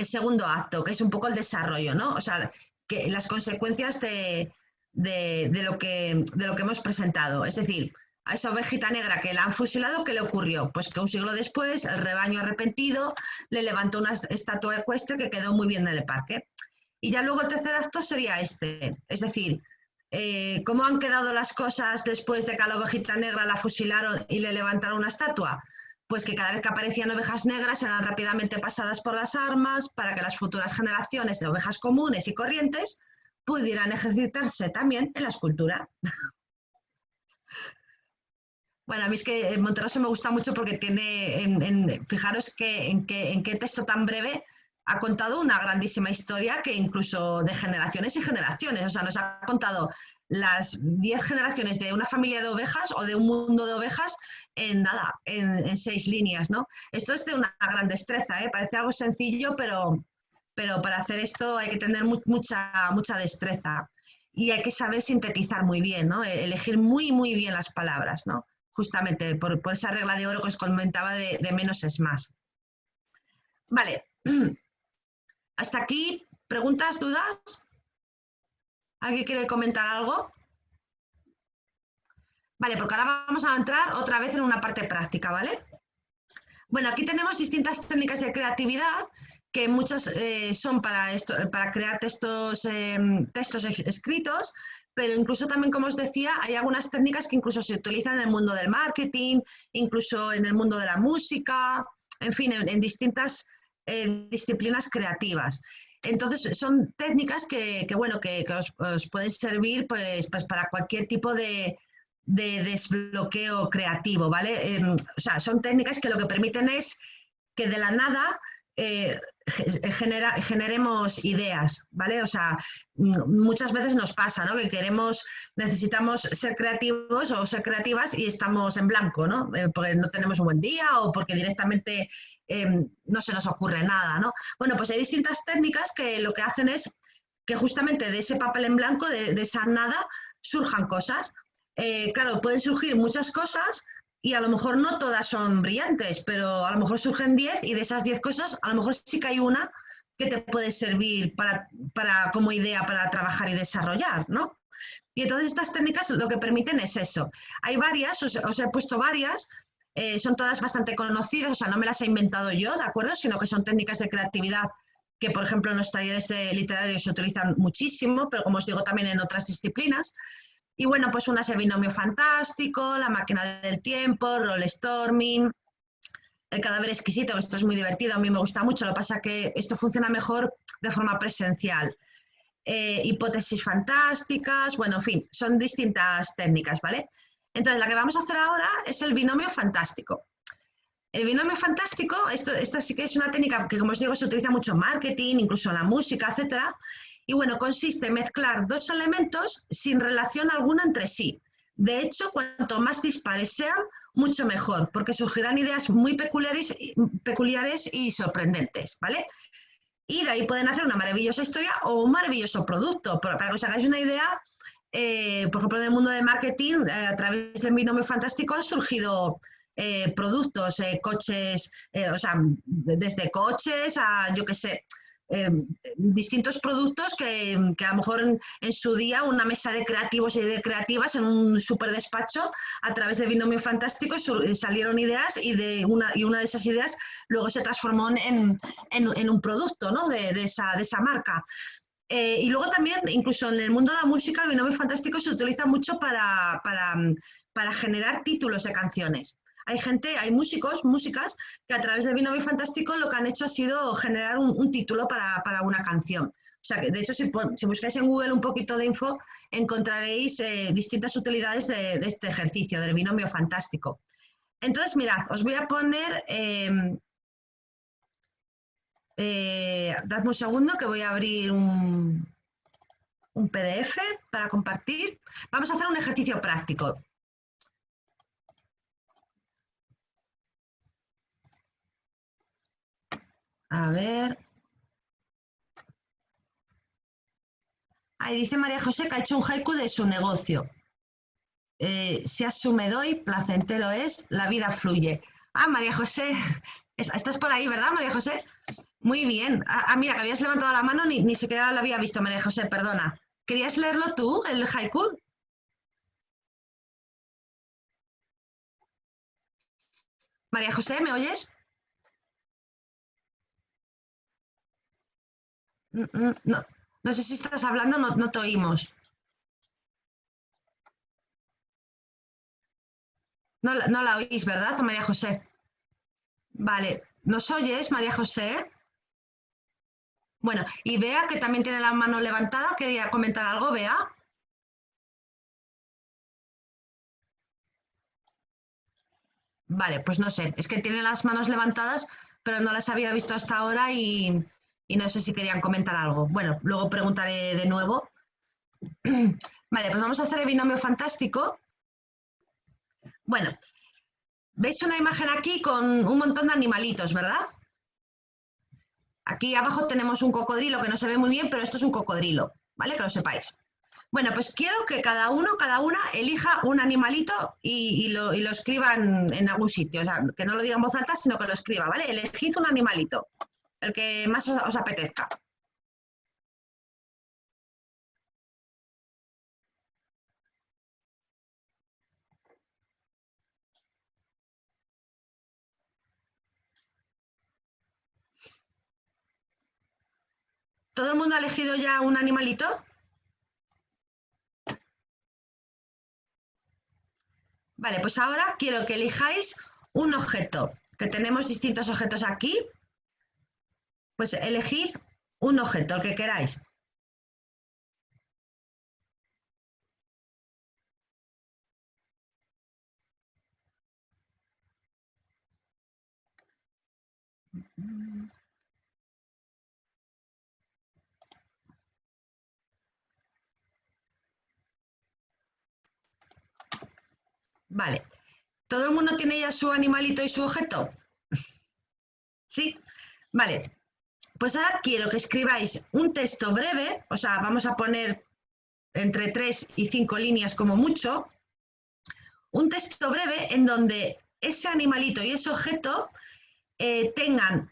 segundo acto, que es un poco el desarrollo, ¿no? O sea, que las consecuencias de lo que hemos presentado. Es decir, a esa ovejita negra que la han fusilado, ¿qué le ocurrió? Pues que un siglo después el rebaño arrepentido le levantó una estatua ecuestre que quedó muy bien en el parque. Y ya luego el tercer acto sería este, es decir, ¿cómo han quedado las cosas después de que a la ovejita negra la fusilaron y le levantaron una estatua? Pues que cada vez que aparecían ovejas negras eran rápidamente pasadas por las armas para que las futuras generaciones de ovejas comunes y corrientes pudieran ejercitarse también en la escultura. Bueno, a mí es que Monterroso me gusta mucho porque tiene, fijaros en qué texto tan breve ha contado una grandísima historia que incluso de generaciones y generaciones, o sea, nos ha contado las 10 generaciones de una familia de ovejas o de un mundo de ovejas en 6 líneas, ¿no? Esto es de una gran destreza, ¿eh? Parece algo sencillo, pero para hacer esto hay que tener mucha destreza y hay que saber sintetizar muy bien, ¿no? Elegir muy, muy bien las palabras, ¿no? Justamente por esa regla de oro que os comentaba de menos es más. Vale. Hasta aquí, ¿preguntas, dudas? ¿Alguien quiere comentar algo? Vale, porque ahora vamos a entrar otra vez en una parte práctica, ¿vale? Bueno, aquí tenemos distintas técnicas de creatividad que muchas son para, esto, para crear textos escritos, pero incluso también, como os decía, hay algunas técnicas que incluso se utilizan en el mundo del marketing, incluso en el mundo de la música, en fin, en distintas disciplinas creativas. Entonces, son técnicas bueno, que os pueden servir pues para cualquier tipo de desbloqueo creativo, ¿vale? O sea, son técnicas que lo que permiten es que de la nada generemos ideas, ¿vale? O sea, muchas veces nos pasa, ¿no? Que necesitamos ser creativos o ser creativas y estamos en blanco, ¿no? Porque no tenemos un buen día o porque directamente no se nos ocurre nada, ¿no? Bueno, pues hay distintas técnicas que lo que hacen es que justamente de ese papel en blanco, de esa nada, surjan cosas. Claro, pueden surgir muchas cosas y a lo mejor no todas son brillantes, pero a lo mejor surgen 10 y de esas 10 cosas a lo mejor sí que hay una que te puede servir como idea para trabajar y desarrollar, ¿no? Y entonces estas técnicas lo que permiten es eso. Hay varias, os he puesto varias, son todas bastante conocidas, o sea, no me las he inventado yo, ¿de acuerdo? Sino que son técnicas de creatividad que, por ejemplo, en los talleres literarios se utilizan muchísimo, pero como os digo, también en otras disciplinas. Y bueno, pues una es el binomio fantástico, la máquina del tiempo, rollstorming, el cadáver exquisito, esto es muy divertido, a mí me gusta mucho, lo que pasa es que esto funciona mejor de forma presencial. Hipótesis fantásticas, bueno, en fin, son distintas técnicas, ¿vale? Entonces, la que vamos a hacer ahora es el binomio fantástico. El binomio fantástico, esta sí que es una técnica que, como os digo, se utiliza mucho en marketing, incluso en la música, etcétera. Y bueno, consiste en mezclar dos elementos sin relación alguna entre sí. De hecho, cuanto más dispares sean, mucho mejor, porque surgirán ideas muy peculiares y sorprendentes, ¿vale? Y de ahí pueden hacer una maravillosa historia o un maravilloso producto. Para que os hagáis una idea, por ejemplo, en el mundo del marketing, a través del binomio fantástico han surgido productos, coches, o sea, desde coches a, yo qué sé, distintos productos que a lo mejor en su día una mesa de creativos y de creativas en un super despacho a través del binomio fantástico salieron ideas y una de esas ideas luego se transformó en un producto, ¿no? de esa marca. Y luego también, incluso en el mundo de la música, el binomio fantástico se utiliza mucho para generar títulos de canciones. Hay músicas que a través del binomio fantástico lo que han hecho ha sido generar un título para una canción. O sea, que de hecho, si buscáis en Google un poquito de info, encontraréis distintas utilidades de este ejercicio, del binomio fantástico. Entonces, mirad, os voy a poner... dadme un segundo que voy a abrir un PDF para compartir. Vamos a hacer un ejercicio práctico. A ver. Ahí dice María José que ha hecho un haiku de su negocio. Si asume doy, placentero es, la vida fluye. Ah, María José, estás por ahí, ¿verdad, María José? Muy bien. Mira, que habías levantado la mano, ni siquiera la había visto, María José, perdona. ¿Querías leerlo tú, el haiku? María José, ¿me oyes? No, no sé si estás hablando, no te oímos. No la oís, ¿verdad, María José? Vale, ¿nos oyes, María José? Bueno, y Bea, que también tiene la mano levantada, ¿quería comentar algo, Bea? Vale, pues no sé, es que tiene las manos levantadas, pero no las había visto hasta ahora y no sé si querían comentar algo. Bueno, luego preguntaré de nuevo. Vale, pues vamos a hacer el binomio fantástico. Bueno, ¿veis una imagen aquí con un montón de animalitos, verdad? Aquí abajo tenemos un cocodrilo que no se ve muy bien, pero esto es un cocodrilo, ¿vale? Que lo sepáis. Bueno, pues quiero que cada una elija un animalito y lo escriba en algún sitio. O sea, que no lo diga en voz alta, sino que lo escriba, ¿vale? Elegid un animalito, el que más os apetezca. ¿Todo el mundo ha elegido ya un animalito? Vale, pues ahora quiero que elijáis un objeto, que tenemos distintos objetos aquí. Pues elegid un objeto, el que queráis. Vale. ¿Todo el mundo tiene ya su animalito y su objeto? ¿Sí? Vale. Pues ahora quiero que escribáis un texto breve, o sea, vamos a poner entre 3 y 5 líneas como mucho, un texto breve en donde ese animalito y ese objeto tengan,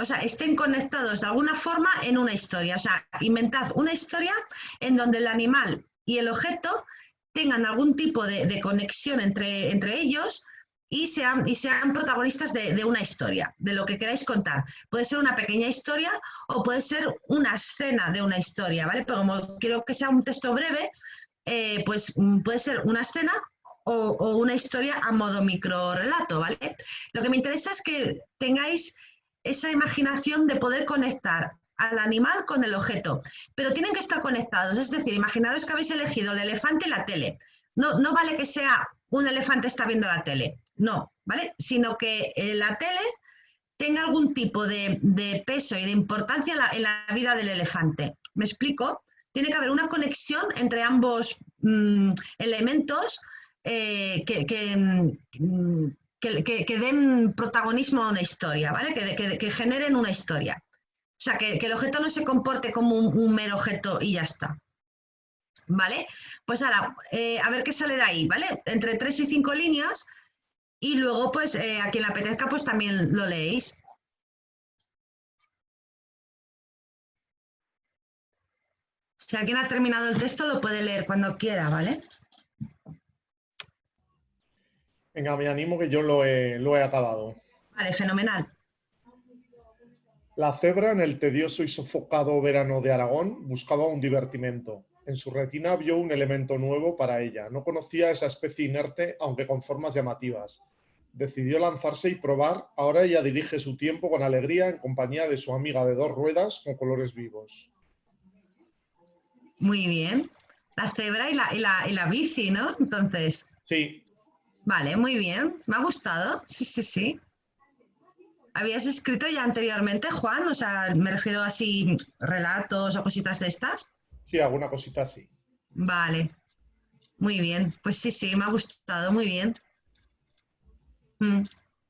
o sea, estén conectados de alguna forma en una historia. O sea, inventad una historia en donde el animal y el objeto tengan algún tipo de conexión entre ellos y sean protagonistas de una historia, de lo que queráis contar. Puede ser una pequeña historia o puede ser una escena de una historia, ¿vale? Pero como quiero que sea un texto breve, pues puede ser una escena o una historia a modo microrelato, ¿vale? Lo que me interesa es que tengáis esa imaginación de poder conectar al animal con el objeto, pero tienen que estar conectados, es decir, imaginaros que habéis elegido el elefante y la tele. No vale que sea un elefante está viendo la tele, no, ¿vale? Sino que la tele tenga algún tipo de peso y de importancia en la vida del elefante. ¿Me explico? Tiene que haber una conexión entre ambos elementos que den protagonismo a una historia, ¿vale? Que generen una historia. O sea, que el objeto no se comporte como un mero objeto y ya está. ¿Vale? Pues ahora, a ver qué sale de ahí, ¿vale? Entre 3 y 5 líneas y luego, pues, a quien le apetezca, pues también lo leéis. Si alguien ha terminado el texto, lo puede leer cuando quiera, ¿vale? Venga, me animo que yo lo he acabado. Vale, fenomenal. La cebra, en el tedioso y sofocado verano de Aragón, buscaba un divertimento. En su retina vio un elemento nuevo para ella. No conocía esa especie inerte, aunque con formas llamativas. Decidió lanzarse y probar. Ahora ella dirige su tiempo con alegría en compañía de su amiga de 2 ruedas con colores vivos. Muy bien. La cebra y la bici, ¿no? Entonces. Sí. Vale, muy bien. Me ha gustado. Sí, sí, sí. ¿Habías escrito ya anteriormente, Juan? O sea, me refiero así, relatos o cositas de estas. Sí, alguna cosita así. Vale. Muy bien. Pues sí, sí, me ha gustado. Muy bien.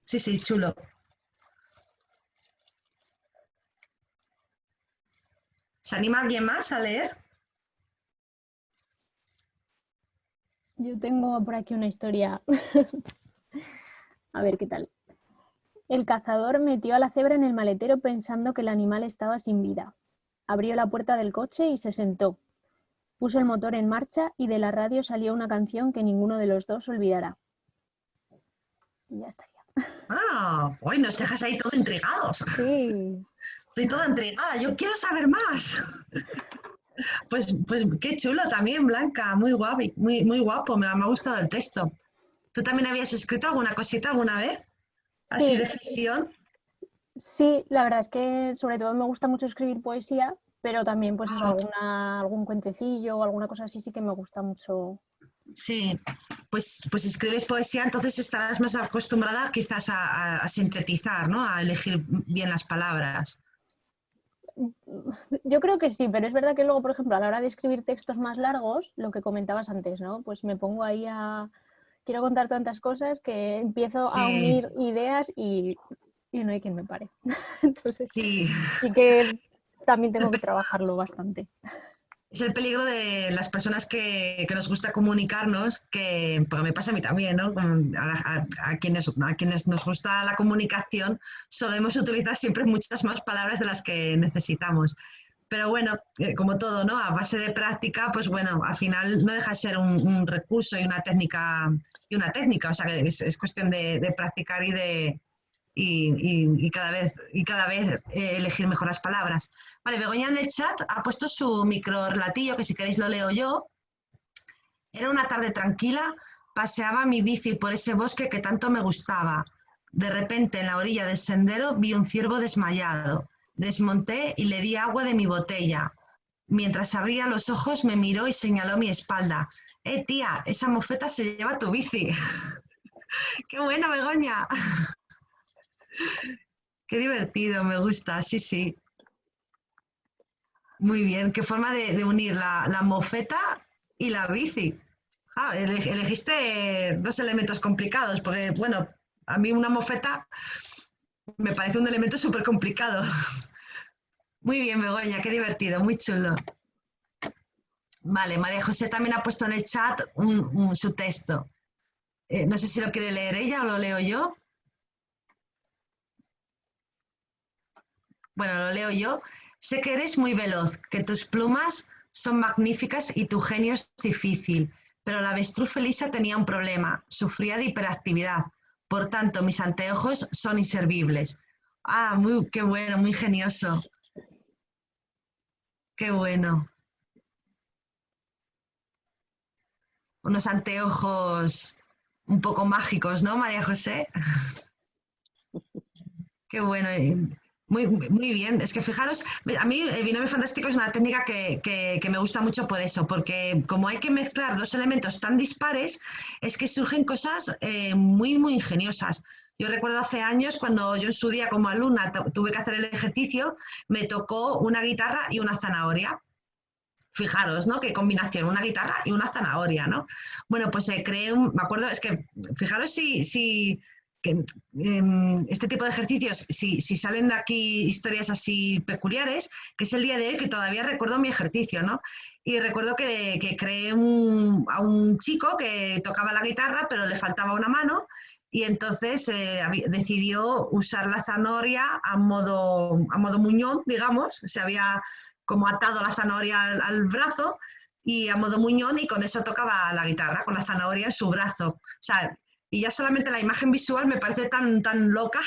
Sí, sí, chulo. ¿Se anima alguien más a leer? Yo tengo por aquí una historia. A ver qué tal. El cazador metió a la cebra en el maletero pensando que el animal estaba sin vida. Abrió la puerta del coche y se sentó. Puso el motor en marcha y de la radio salió una canción que ninguno de los dos olvidará. Y ya estaría. Ah, hoy nos dejas ahí todo intrigados. Sí. Estoy toda intrigada, yo quiero saber más. Pues qué chulo también, Blanca, muy guapo, muy guapo, me ha gustado el texto. ¿Tú también habías escrito alguna cosita alguna vez? ¿Así Sí. de ficción? Sí, la verdad es que sobre todo me gusta mucho escribir poesía, pero también pues eso, algún cuentecillo o alguna cosa así sí que me gusta mucho. Sí, pues escribes poesía, entonces estarás más acostumbrada quizás a sintetizar, ¿no? A elegir bien las palabras. Yo creo que sí, pero es verdad que luego, por ejemplo, a la hora de escribir textos más largos, lo que comentabas antes, ¿no? Pues me pongo ahí quiero contar tantas cosas que empiezo a unir ideas y no hay quien me pare. Entonces, sí que también tengo que trabajarlo bastante. Es el peligro de las personas que nos gusta comunicarnos, porque me pasa a mí también, ¿no? A quienes nos gusta la comunicación, solemos utilizar siempre muchas más palabras de las que necesitamos. Pero bueno, como todo, ¿no? A base de práctica, pues bueno, al final no deja de ser un recurso y una técnica, o sea, que es cuestión de practicar y y cada vez elegir mejor las palabras. Vale, Begoña en el chat ha puesto su micro relatillo, que si queréis lo leo yo. Era una tarde tranquila, paseaba mi bici por ese bosque que tanto me gustaba. De repente, en la orilla del sendero, vi un ciervo desmayado. Desmonté y le di agua de mi botella. Mientras abría los ojos, me miró y señaló mi espalda. Tía, esa mofeta se lleva tu bici. ¡Qué bueno, Begoña! Qué divertido, me gusta, sí, sí. Muy bien, qué forma de unir la mofeta y la bici. Elegiste dos elementos complicados, porque, bueno, a mí una mofeta me parece un elemento súper complicado. Muy bien, Begoña, qué divertido, muy chulo. Vale, María José también ha puesto en el chat su texto. No sé si lo quiere leer ella o lo leo yo. Bueno, lo leo yo. Sé que eres muy veloz, que tus plumas son magníficas y tu genio es difícil, pero la avestruz Felisa tenía un problema, sufría de hiperactividad. Por tanto, mis anteojos son inservibles. Qué bueno, muy ingenioso. Qué bueno. Unos anteojos un poco mágicos, ¿no, María José? Qué bueno. Muy bien. Es que fijaros, a mí el binomio fantástico es una técnica que me gusta mucho por eso, porque como hay que mezclar dos elementos tan dispares, es que surgen cosas muy, muy ingeniosas. Yo recuerdo hace años, cuando yo en su día como alumna tuve que hacer el ejercicio, me tocó una guitarra y una zanahoria. Fijaros, ¿no? Qué combinación, una guitarra y una zanahoria, ¿no? Bueno, pues creé me acuerdo, es que fijaros que, este tipo de ejercicios, si salen de aquí historias así peculiares, que es el día de hoy que todavía recuerdo mi ejercicio, ¿no? Y recuerdo que creé a un chico que tocaba la guitarra, pero le faltaba una mano, y entonces decidió usar la zanahoria a modo muñón, digamos, se había como atado la zanahoria al brazo y a modo muñón, y con eso tocaba la guitarra, con la zanahoria en su brazo. O sea, y ya solamente la imagen visual me parece tan loca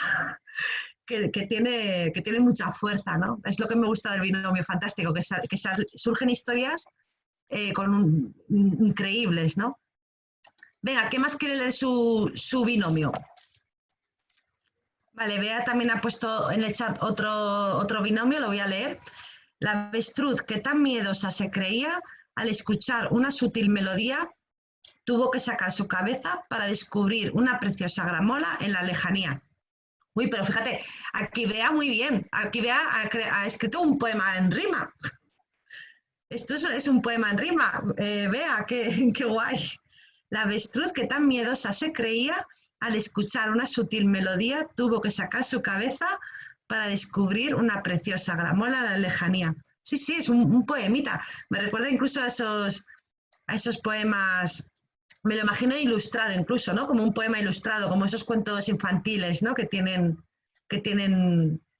que tiene mucha fuerza, ¿no? Es lo que me gusta del binomio fantástico, que surgen historias increíbles, ¿no? Venga, ¿qué más quiere leer su binomio? Vale, Bea también ha puesto en el chat otro binomio, lo voy a leer. La avestruz que tan miedosa se creía, al escuchar una sutil melodía, tuvo que sacar su cabeza para descubrir una preciosa gramola en la lejanía. Uy, pero fíjate, aquí Bea muy bien, aquí Bea ha escrito un poema en rima. Esto es un poema en rima, Bea, qué guay. La avestruz que tan miedosa se creía, al escuchar una sutil melodía, tuvo que sacar su cabeza para descubrir una preciosa gramola en la lejanía. Sí, sí, es un poemita. Me recuerda incluso a esos poemas, me lo imagino ilustrado incluso, ¿no? Como un poema ilustrado, como esos cuentos infantiles, ¿no? Que tienen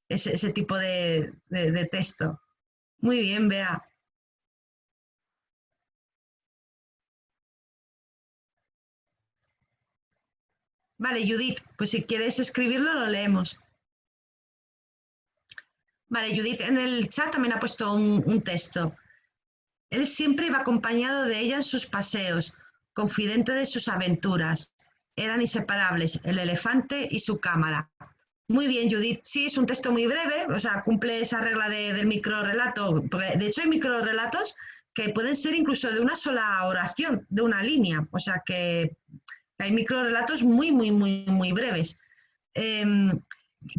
ese tipo de texto. Muy bien, Bea. Vale, Judith, pues si quieres escribirlo, lo leemos. Vale, Judith en el chat también ha puesto un texto. Él siempre iba acompañado de ella en sus paseos, confidente de sus aventuras. Eran inseparables, el elefante y su cámara. Muy bien, Judith. Sí, es un texto muy breve, o sea, cumple esa regla del microrrelato. De hecho, hay microrrelatos que pueden ser incluso de una sola oración, de una línea. O sea, que hay microrrelatos muy, muy, muy, muy breves.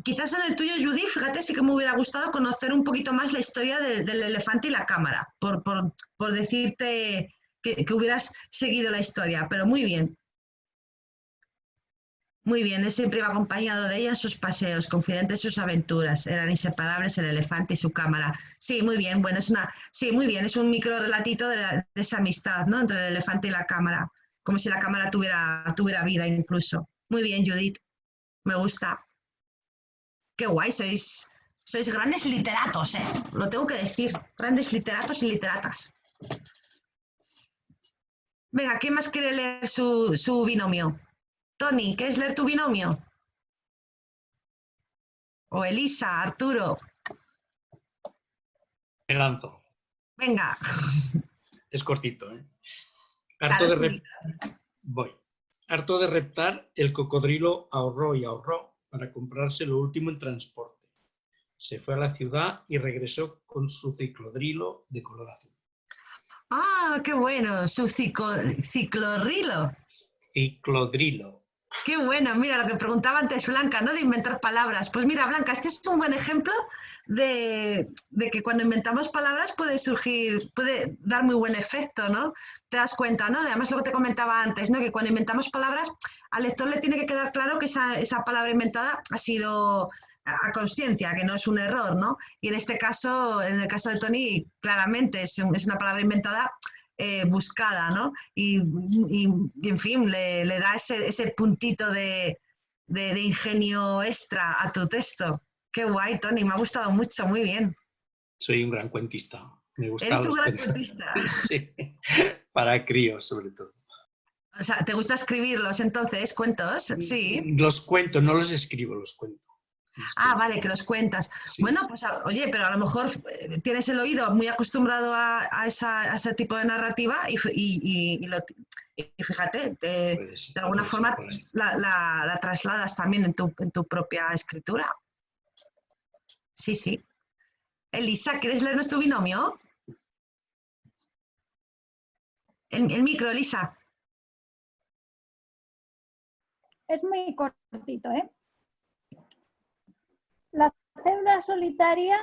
Quizás en el tuyo, Judith, fíjate, sí que me hubiera gustado conocer un poquito más la historia del elefante y la cámara, por decirte que hubieras seguido la historia, pero muy bien. Muy bien, él siempre iba acompañado de ella en sus paseos, confidente en sus aventuras, eran inseparables el elefante y su cámara. Sí, muy bien, bueno, sí, muy bien, es un micro relatito de esa amistad, ¿no? Entre el elefante y la cámara, como si la cámara tuviera vida incluso. Muy bien, Judith, me gusta. Qué guay, sois grandes literatos, lo tengo que decir, grandes literatos y literatas. Venga, ¿quién más quiere leer su binomio? Tony, ¿quieres leer tu binomio? O Elisa, Arturo. Me lanzo. Venga. Es cortito, ¿eh? Voy. Harto de reptar, el cocodrilo ahorró y ahorró para comprarse lo último en transporte. Se fue a la ciudad y regresó con su ciclodrilo de color azul. ¡Ah, qué bueno! Su ciclorrilo. Ciclodrilo. Qué bueno, mira lo que preguntaba antes Blanca, ¿no? De inventar palabras. Pues mira, Blanca, este es un buen ejemplo de que cuando inventamos palabras puede dar muy buen efecto, ¿no? Te das cuenta, ¿no? Además, lo que te comentaba antes, ¿no? Que cuando inventamos palabras, al lector le tiene que quedar claro que esa palabra inventada ha sido a conciencia, que no es un error, ¿no? Y en este caso, en el caso de Tony, claramente es una palabra inventada buscada, ¿no? Y en fin, le da ese puntito de ingenio extra a tu texto. Qué guay, Tony, me ha gustado mucho, muy bien. Soy un gran cuentista. Me gustan ¿Eres los un gran cuentos. cuentista? Sí, para críos sobre todo. O sea, ¿te gusta escribirlos entonces, cuentos? Sí. Los cuento, no los escribo, los cuento. Ah, vale, que los cuentas. Sí. Bueno, pues oye, pero a lo mejor tienes el oído muy acostumbrado a ese tipo de narrativa y fíjate, de alguna forma la trasladas también en tu propia escritura. Sí, sí. Elisa, ¿quieres leernos tu binomio? El micro, Elisa. Es muy cortito, ¿eh? La cebra solitaria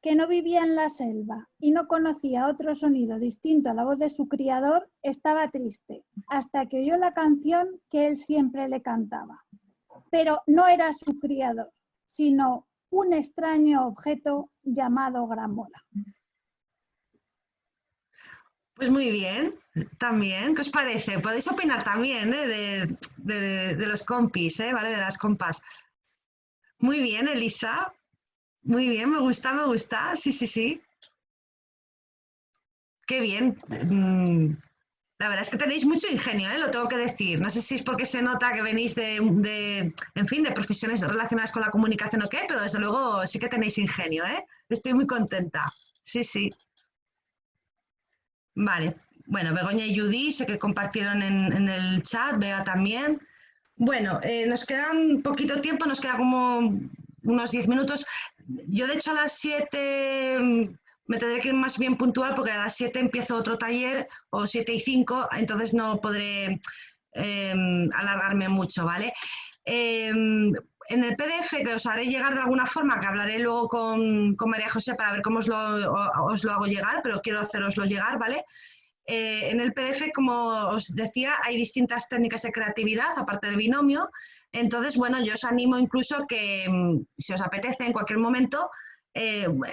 que no vivía en la selva y no conocía otro sonido distinto a la voz de su criador, estaba triste, hasta que oyó la canción que él siempre le cantaba. Pero no era su criador, sino un extraño objeto llamado gramola. Pues muy bien, también. ¿Qué os parece? Podéis opinar también, de los compis, ¿vale? De las compas. Muy bien, Elisa. Muy bien, me gusta. Sí, sí, sí. Qué bien. La verdad es que tenéis mucho ingenio, lo tengo que decir. No sé si es porque se nota que venís en fin, de profesiones relacionadas con la comunicación o qué, pero desde luego sí que tenéis ingenio, ¿eh? Estoy muy contenta. Sí, sí. Vale. Bueno, Begoña y Judy sé que compartieron en el chat, Bea también. Bueno, nos queda un poquito tiempo, nos queda como unos 10 minutos. Yo, de hecho, a las 7 me tendré que ir más bien puntual porque a las 7 empiezo otro taller, o 7:05, entonces no podré alargarme mucho, ¿vale? En el PDF que os haré llegar de alguna forma, que hablaré luego con María José para ver cómo os lo hago llegar, pero quiero haceroslo llegar, ¿vale? En el PDF, como os decía, hay distintas técnicas de creatividad, aparte del binomio. Entonces, bueno, yo os animo incluso que, si os apetece en cualquier momento,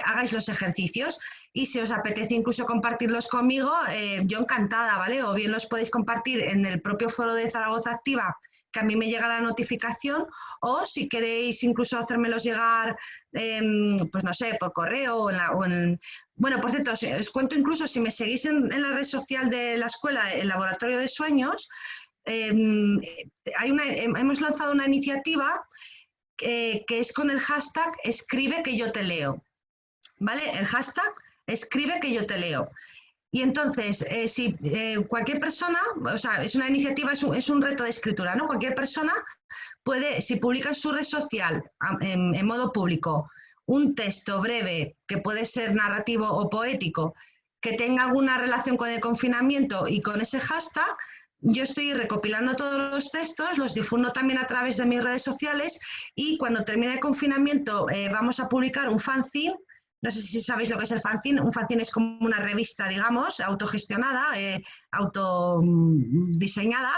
hagáis los ejercicios. Y si os apetece incluso compartirlos conmigo, yo encantada, ¿vale? O bien los podéis compartir en el propio foro de Zaragoza Activa, que a mí me llega la notificación, o si queréis incluso hacérmelos llegar, pues no sé, por correo Bueno, por cierto, os cuento incluso, si me seguís en la red social de la escuela, el Laboratorio de Sueños, hemos lanzado una iniciativa que es con el hashtag Escribe que yo te leo, ¿vale? El hashtag Escribe que yo te leo. Y entonces, si cualquier persona, o sea, es una iniciativa, es un reto de escritura, ¿no? Cualquier persona puede, si publica en su red social en modo público un texto breve, que puede ser narrativo o poético, que tenga alguna relación con el confinamiento y con ese hashtag, yo estoy recopilando todos los textos, los difundo también a través de mis redes sociales, y cuando termine el confinamiento vamos a publicar un fanzine. No sé si sabéis lo que es el fanzine. Un fanzine es como una revista, digamos, autogestionada, autodiseñada.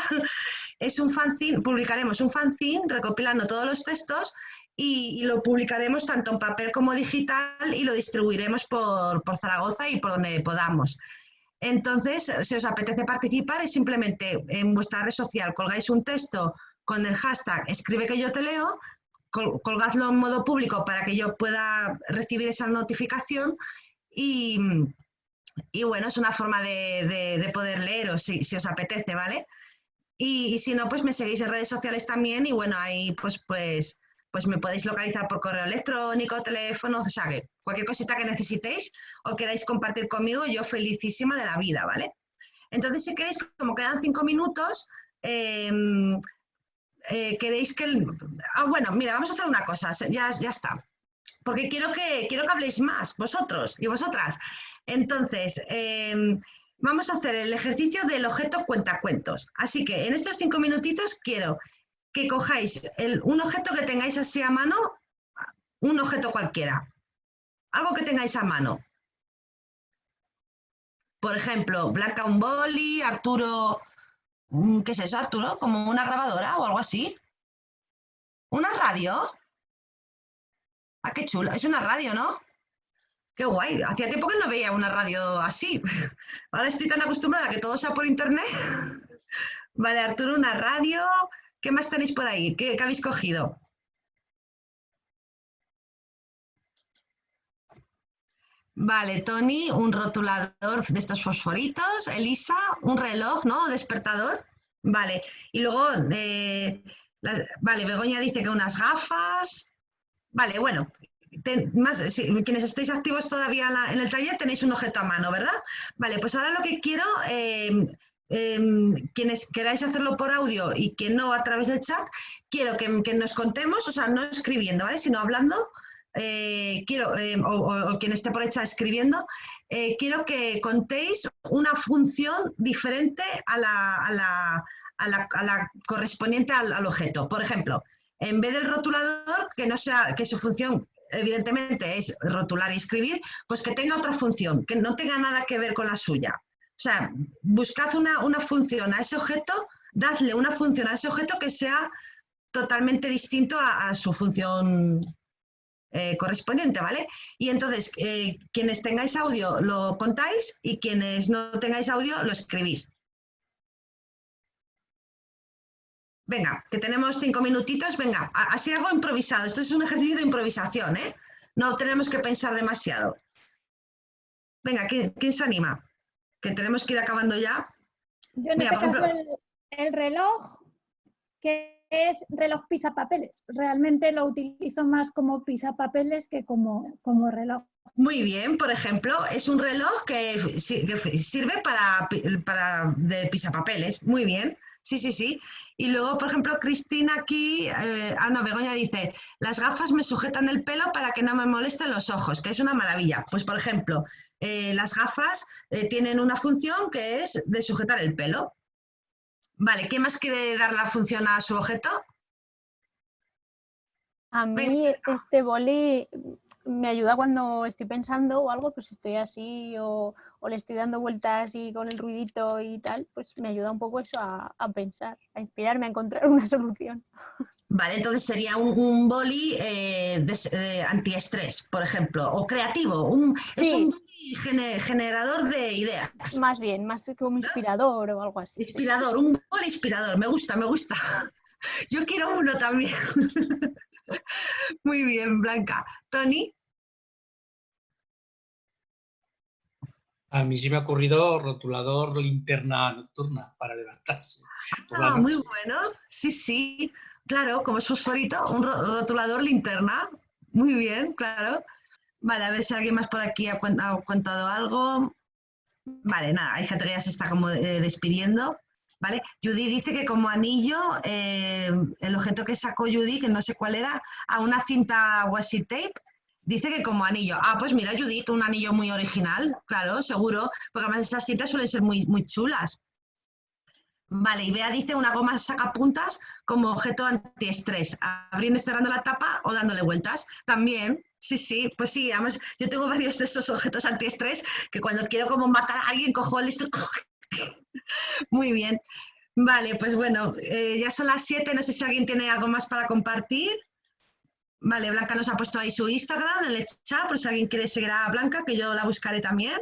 Es un fanzine, publicaremos un fanzine recopilando todos los textos y lo publicaremos tanto en papel como digital y lo distribuiremos por Zaragoza y por donde podamos. Entonces, si os apetece participar, es simplemente en vuestra red social colgáis un texto con el hashtag Escribe que yo te leo, colgadlo en modo público para que yo pueda recibir esa notificación y bueno, es una forma de poder leeros si os apetece, ¿vale? Y si no, pues me seguís en redes sociales también y bueno, ahí pues pues me podéis localizar por correo electrónico, teléfono, o sea, que cualquier cosita que necesitéis o queráis compartir conmigo, yo felicísima de la vida, ¿vale? Entonces, si queréis, como quedan 5 minutos, queréis que... bueno, mira, vamos a hacer una cosa, ya está. Porque quiero que habléis más, vosotros y vosotras. Entonces, vamos a hacer el ejercicio del objeto cuentacuentos. Así que en estos 5 minutitos quiero que cojáis un objeto que tengáis así a mano, un objeto cualquiera, algo que tengáis a mano. Por ejemplo, Blanca un boli, Arturo, ¿qué es eso, Arturo? ¿Como una grabadora o algo así? ¿Una radio? Ah, qué chulo, es una radio, ¿no? Qué guay, hacía tiempo que no veía una radio así. Ahora estoy tan acostumbrada a que todo sea por internet. Vale, Arturo, una radio. ¿Qué más tenéis por ahí? ¿Qué habéis cogido? Vale, Tony, un rotulador de estos fosforitos. Elisa, un reloj, ¿no? Despertador. Vale, y luego, vale, Begoña dice que unas gafas. Vale, bueno, quienes estéis activos todavía en el taller tenéis un objeto a mano, ¿verdad? Vale, pues ahora lo que quiero, quienes queráis hacerlo por audio y que no a través del chat, quiero que nos contemos, o sea, no escribiendo, ¿vale? Sino hablando, o quien esté por el chat escribiendo, quiero que contéis una función diferente a la correspondiente al objeto. Por ejemplo, en vez del rotulador, que su función evidentemente es rotular y escribir, pues que tenga otra función, que no tenga nada que ver con la suya. O sea, buscad una función a ese objeto, dadle una función a ese objeto que sea totalmente distinto a su función correspondiente, ¿vale? Y entonces, quienes tengáis audio lo contáis y quienes no tengáis audio lo escribís. Venga, que tenemos 5 minutitos, venga, así algo improvisado. Esto es un ejercicio de improvisación, ¿eh? No tenemos que pensar demasiado. Venga, ¿quién se anima? Que tenemos que ir acabando ya. Yo en este caso el reloj, que es reloj pisapapeles. Realmente lo utilizo más como pisapapeles que como reloj. Muy bien, por ejemplo, es un reloj que sirve de pisapapeles. Muy bien. Sí, sí, sí. Y luego, por ejemplo, Cristina aquí, no, Begoña dice, las gafas me sujetan el pelo para que no me molesten los ojos, que es una maravilla. Pues, por ejemplo, las gafas tienen una función que es de sujetar el pelo. Vale, ¿quién más quiere dar la función a su objeto? A mí este boli me ayuda cuando estoy pensando o algo, pues estoy así o le estoy dando vueltas y con el ruidito y tal, pues me ayuda un poco eso a pensar, a inspirarme, a encontrar una solución. Vale, entonces sería un boli antiestrés, por ejemplo, o creativo, Sí. Es un boli generador de ideas. Más bien, más como inspirador o algo así. Inspirador, sí. Un boli inspirador, me gusta, me gusta. Yo quiero uno también. Muy bien, Blanca. Tony. A mí sí me ha ocurrido rotulador linterna nocturna para levantarse por la noche. Muy bueno. Sí, sí. Claro, como es fosforito, un rotulador linterna. Muy bien, claro. Vale, a ver si alguien más por aquí ha contado algo. Vale, nada, hay gente que ya se está como despidiendo. ¿Vale? Judy dice que como anillo, el objeto que sacó Judy, que no sé cuál era, a una cinta washi tape, dice que como anillo. Ah, pues mira, Judith, un anillo muy original, claro, seguro, porque además esas cintas suelen ser muy, muy chulas. Vale, y Bea dice una goma sacapuntas como objeto antiestrés, abriendo y cerrando la tapa o dándole vueltas. También, sí, sí, pues sí, además yo tengo varios de esos objetos antiestrés que cuando quiero como matar a alguien cojo el esto. Muy bien. Vale, pues bueno, ya son las 7, no sé si alguien tiene algo más para compartir. Vale, Blanca nos ha puesto ahí su Instagram en el chat, por si alguien quiere seguir a Blanca, que yo la buscaré también.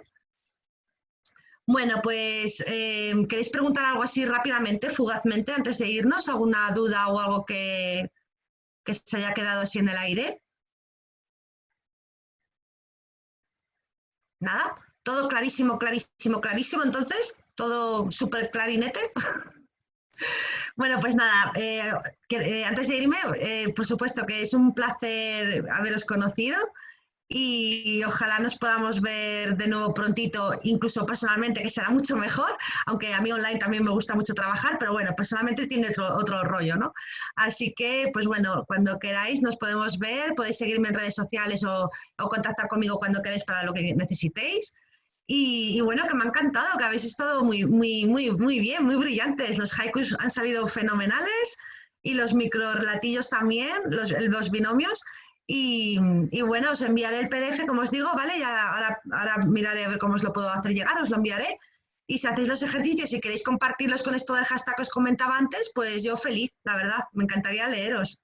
Bueno, pues, ¿queréis preguntar algo así rápidamente, fugazmente, antes de irnos? ¿Alguna duda o algo que se haya quedado así en el aire? ¿Nada? ¿Todo clarísimo, clarísimo, clarísimo? Entonces, ¿todo súper clarinete? Bueno, pues nada, antes de irme, por supuesto que es un placer haberos conocido y ojalá nos podamos ver de nuevo prontito, incluso personalmente, que será mucho mejor, aunque a mí online también me gusta mucho trabajar, pero bueno, personalmente tiene otro rollo, ¿no? Así que, pues bueno, cuando queráis nos podemos ver, podéis seguirme en redes sociales o contactar conmigo cuando queráis para lo que necesitéis. Y bueno, que me ha encantado, que habéis estado muy bien, muy brillantes. Los haikus han salido fenomenales y los microrelatillos también, los binomios. Y bueno, os enviaré el PDF, como os digo, ¿vale? Ya ahora miraré a ver cómo os lo puedo hacer llegar, os lo enviaré. Y si hacéis los ejercicios y queréis compartirlos con esto del hashtag que os comentaba antes, pues yo feliz, la verdad, me encantaría leeros.